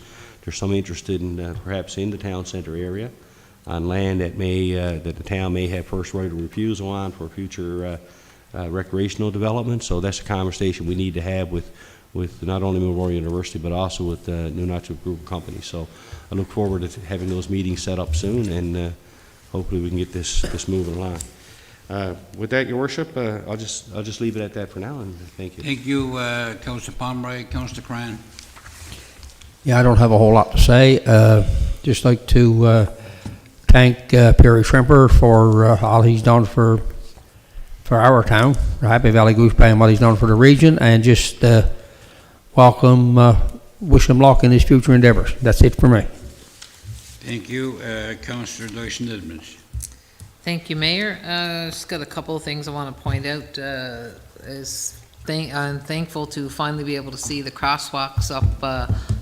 some interest in perhaps in the town center area on land that the town may have first right of refusal on for future recreational development. So that's a conversation we need to have with not only Memorial University but also with Nunatsu group of companies. So I look forward to having those meetings set up soon, and hopefully we can get this moving along. With that, Your Worship, I'll just leave it at that for now, and thank you. Thank you, Councillor Pomeroy. Councillor Cran. Yeah, I don't have a whole lot to say. Just like to thank Perry Shrimper for all he's done for our town, Happy Valley-Goose Bay, and what he's done for the region, and just wish him luck in his future endeavours. That's it for me. Thank you, Councillor Dyson Edmonds. Thank you, Mayor. Just got a couple of things I want to point out. I'm thankful to finally be able to see the crosswalks up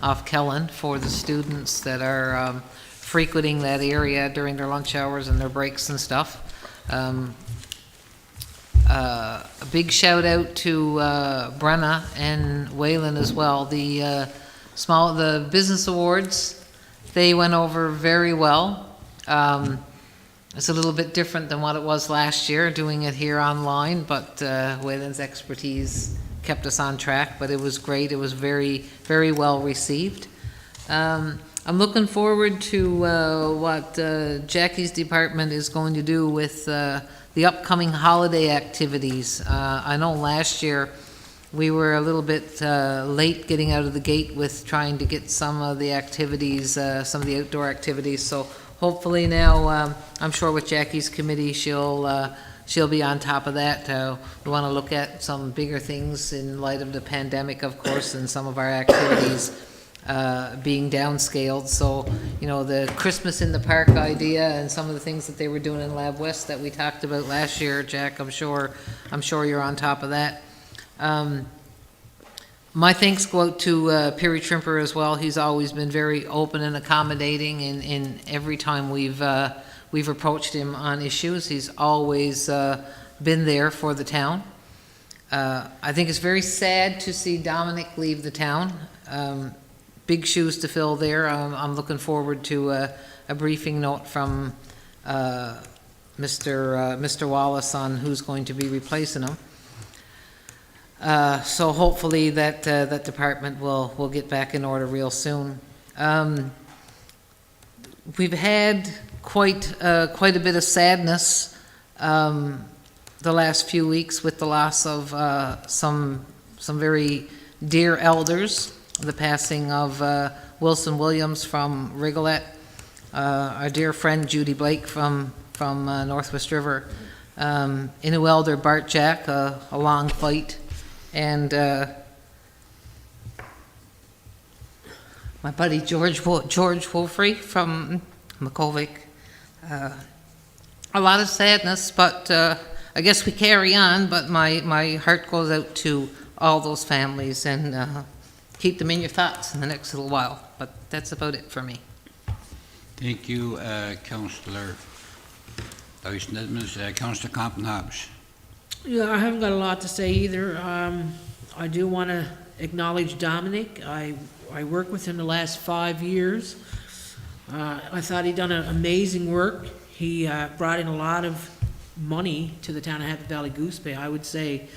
off Kellan for the students that are frequenting that area during their lunch hours and their breaks and stuff. A big shout out to Brenna and Waylon as well. The business awards, they went over very well. It's a little bit different than what it was last year, doing it here online, but Waylon's expertise kept us on track, but it was great. It was very, very well received. I'm looking forward to what Jackie's department is going to do with the upcoming holiday activities. I know last year we were a little bit late getting out of the gate with trying to get some of the activities, some of the outdoor activities. So hopefully now, I'm sure with Jackie's committee, she'll be on top of that. We want to look at some bigger things in light of the pandemic, of course, and some of our activities being downscaled. So, you know, the Christmas in the Park idea and some of the things that they were doing in Lab West that we talked about last year, Jack, I'm sure you're on top of that. My thanks go out to Perry Trimper as well. He's always been very open and accommodating in every time we've approached him on issues. He's always been there for the town. I think it's very sad to see Dominic leave the town. Big shoes to fill there. I'm looking forward to a briefing note from Mr. Wallace on who's going to be replacing him. So hopefully that department will get back in order real soon. We've had quite a bit of sadness the last few weeks with the loss of some very dear elders. The passing of Wilson Williams from Rigolet, our dear friend Judy Blake from Northwest River, Inu Elder Bart Jack, a long fight, and my buddy George Wolfrey from McCovic. A lot of sadness, but I guess we carry on, but my heart goes out to all those families, and keep them in your thoughts in the next little while. But that's about it for me. Thank you, Councillor Dyson Edmonds. Councillor Compton Hobbs. Yeah, I haven't got a lot to say either. I do want to acknowledge Dominic. I worked with him the last 5 years. I thought he'd done amazing work. He brought in a lot of money to the town of Happy Valley-Goose Bay. I would say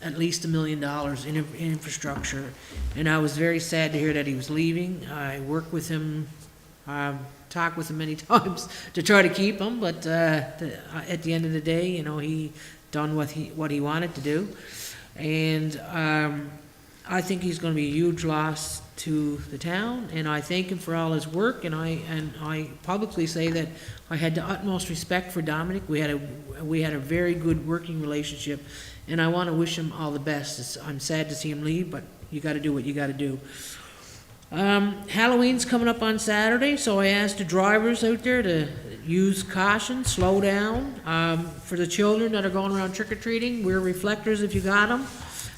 at least $1 million in infrastructure. And I was very sad to hear that he was leaving. I worked with him, talked with him many times to try to keep him, but at the end of the day, you know, he done what he wanted to do. And I think he's going to be a huge loss to the town, and I thank him for all his work, and I publicly say that I had the utmost respect for Dominic. We had a very good working relationship, and I want to wish him all the best. I'm sad to see him leave, but you got to do what you got to do. Halloween's coming up on Saturday, so I asked the drivers out there to use caution, slow down. For the children that are going around trick-or-treating, wear reflectors if you got them.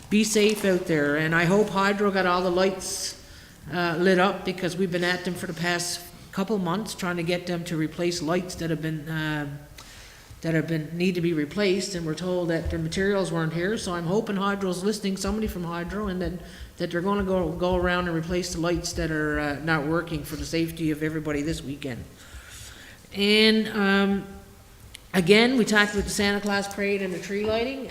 Be safe out there, and I hope Hydro got all the lights lit up, because we've been at them for the past couple months trying to get them to replace lights that need to be replaced, and we're told that their materials weren't here. So I'm hoping Hydro's listening, somebody from Hydro, and that they're going to go around and replace the lights that are not working for the safety of everybody this weekend. And again, we talked about the Santa Claus parade and the tree lighting.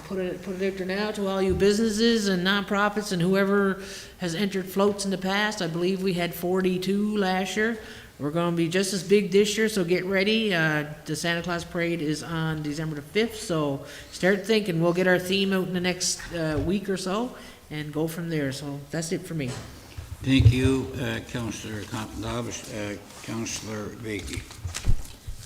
Put it out there now to all you businesses and nonprofits and whoever has entered floats in the past. I believe we had 42 last year. We're going to be just as big this year, so get ready. The Santa Claus parade is on December the 5th, so start thinking. We'll get our theme out in the next week or so and go from there. So that's it for me. Thank you, Councillor Compton Hobbs. Councillor Bakey.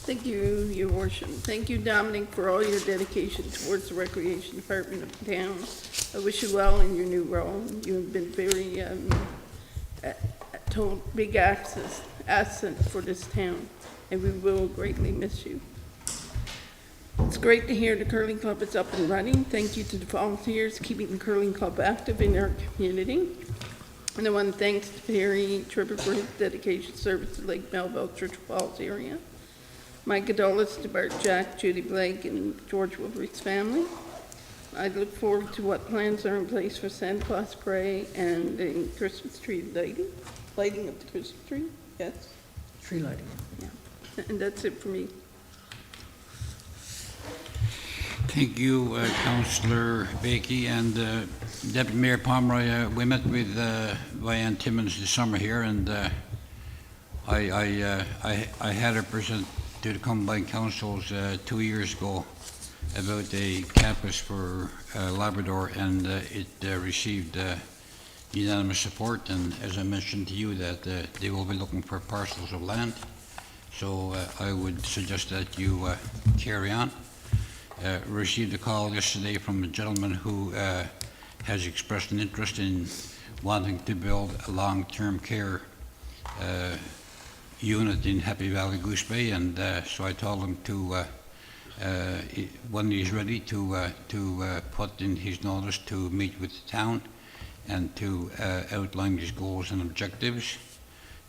Thank you, Your Worship. Thank you, Dominic, for all your dedication towards the Recreation Department of the town. I wish you well in your new role. You have been very big asset for this town, and we will greatly miss you. It's great to hear the curling club is up and running. Thank you to the volunteers keeping the curling club active in our community. And I want to thank Perry Tripper for his dedication service to Lake Melville, Church Falls area. My condolences to Bart Jack, Judy Blake, and George Wilbury's family. I look forward to what plans are in place for Santa Claus parade and the Christmas tree lighting of the Christmas tree. Yes. Tree lighting. Yeah. And that's it for me. Thank you, Councillor Bakey and Deputy Mayor Pomeroy. We met with Vian Timmins this summer here, and I had her present to the combined councils 2 years ago about a campus for Labrador, and it received unanimous support. And as I mentioned to you, that they will be looking for parcels of land. So I would suggest that you carry on. Received a call yesterday from a gentleman who has expressed an interest in wanting to build a long-term care unit in Happy Valley-Goose Bay, and so I told him to, when he's ready, to put in his notice to meet with the town and to outline his goals and objectives.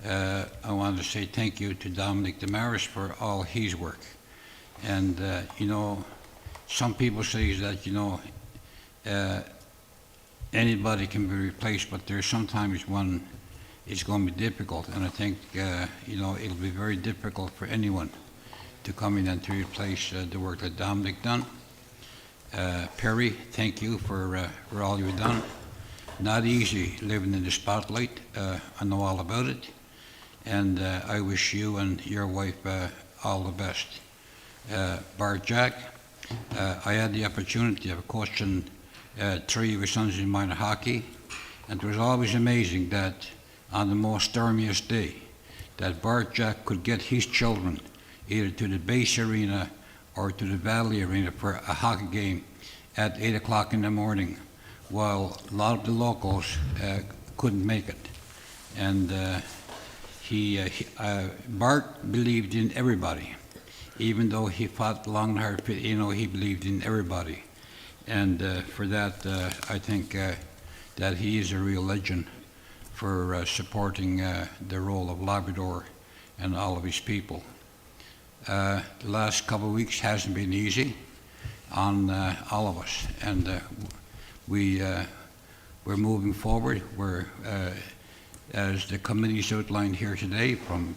I want to say thank you to Dominic Damaris for all his work. And, you know, some people say that, you know, anybody can be replaced, but there's sometimes when it's going to be difficult. And I think, you know, it'll be very difficult for anyone to come in and to replace the work that Dominic done. Perry, thank you for all you've done. Not easy living in the spotlight. I know all about it. And I wish you and your wife all the best. Bart Jack, I had the opportunity of coaching 3 of his sons in minor hockey, and it was always amazing that on the most stormiest day, that Bart Jack could get his children either to the base arena or to the Valley Arena for a hockey game at 8 o'clock in the morning, while a lot of the locals couldn't make it. And Bart believed in everybody. Even though he fought long and hard, you know, he believed in everybody. And for that, I think that he is a real legend for supporting the role of Labrador and all of his people. The last couple of weeks hasn't been easy on all of us, and we're moving forward. We're, as the committees outlined here today, from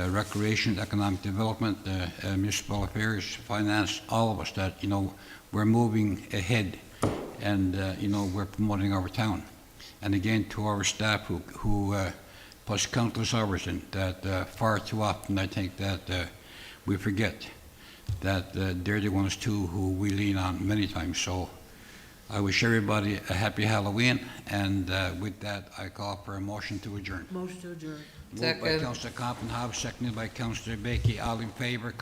Recreation, Economic Development, Municipal Affairs, Finance, all of us, that, you know, we're moving ahead, and, you know, we're promoting our town. And again, to our staff who puts countless hours in, that far too often I think that we forget that they're the ones too who we lean on many times. So I wish everybody a happy Halloween, and with that, I call for a motion to adjourn. Motion to adjourn. Moved by Councillor Copenhagen, seconded by Councillor Bakey. All in favor,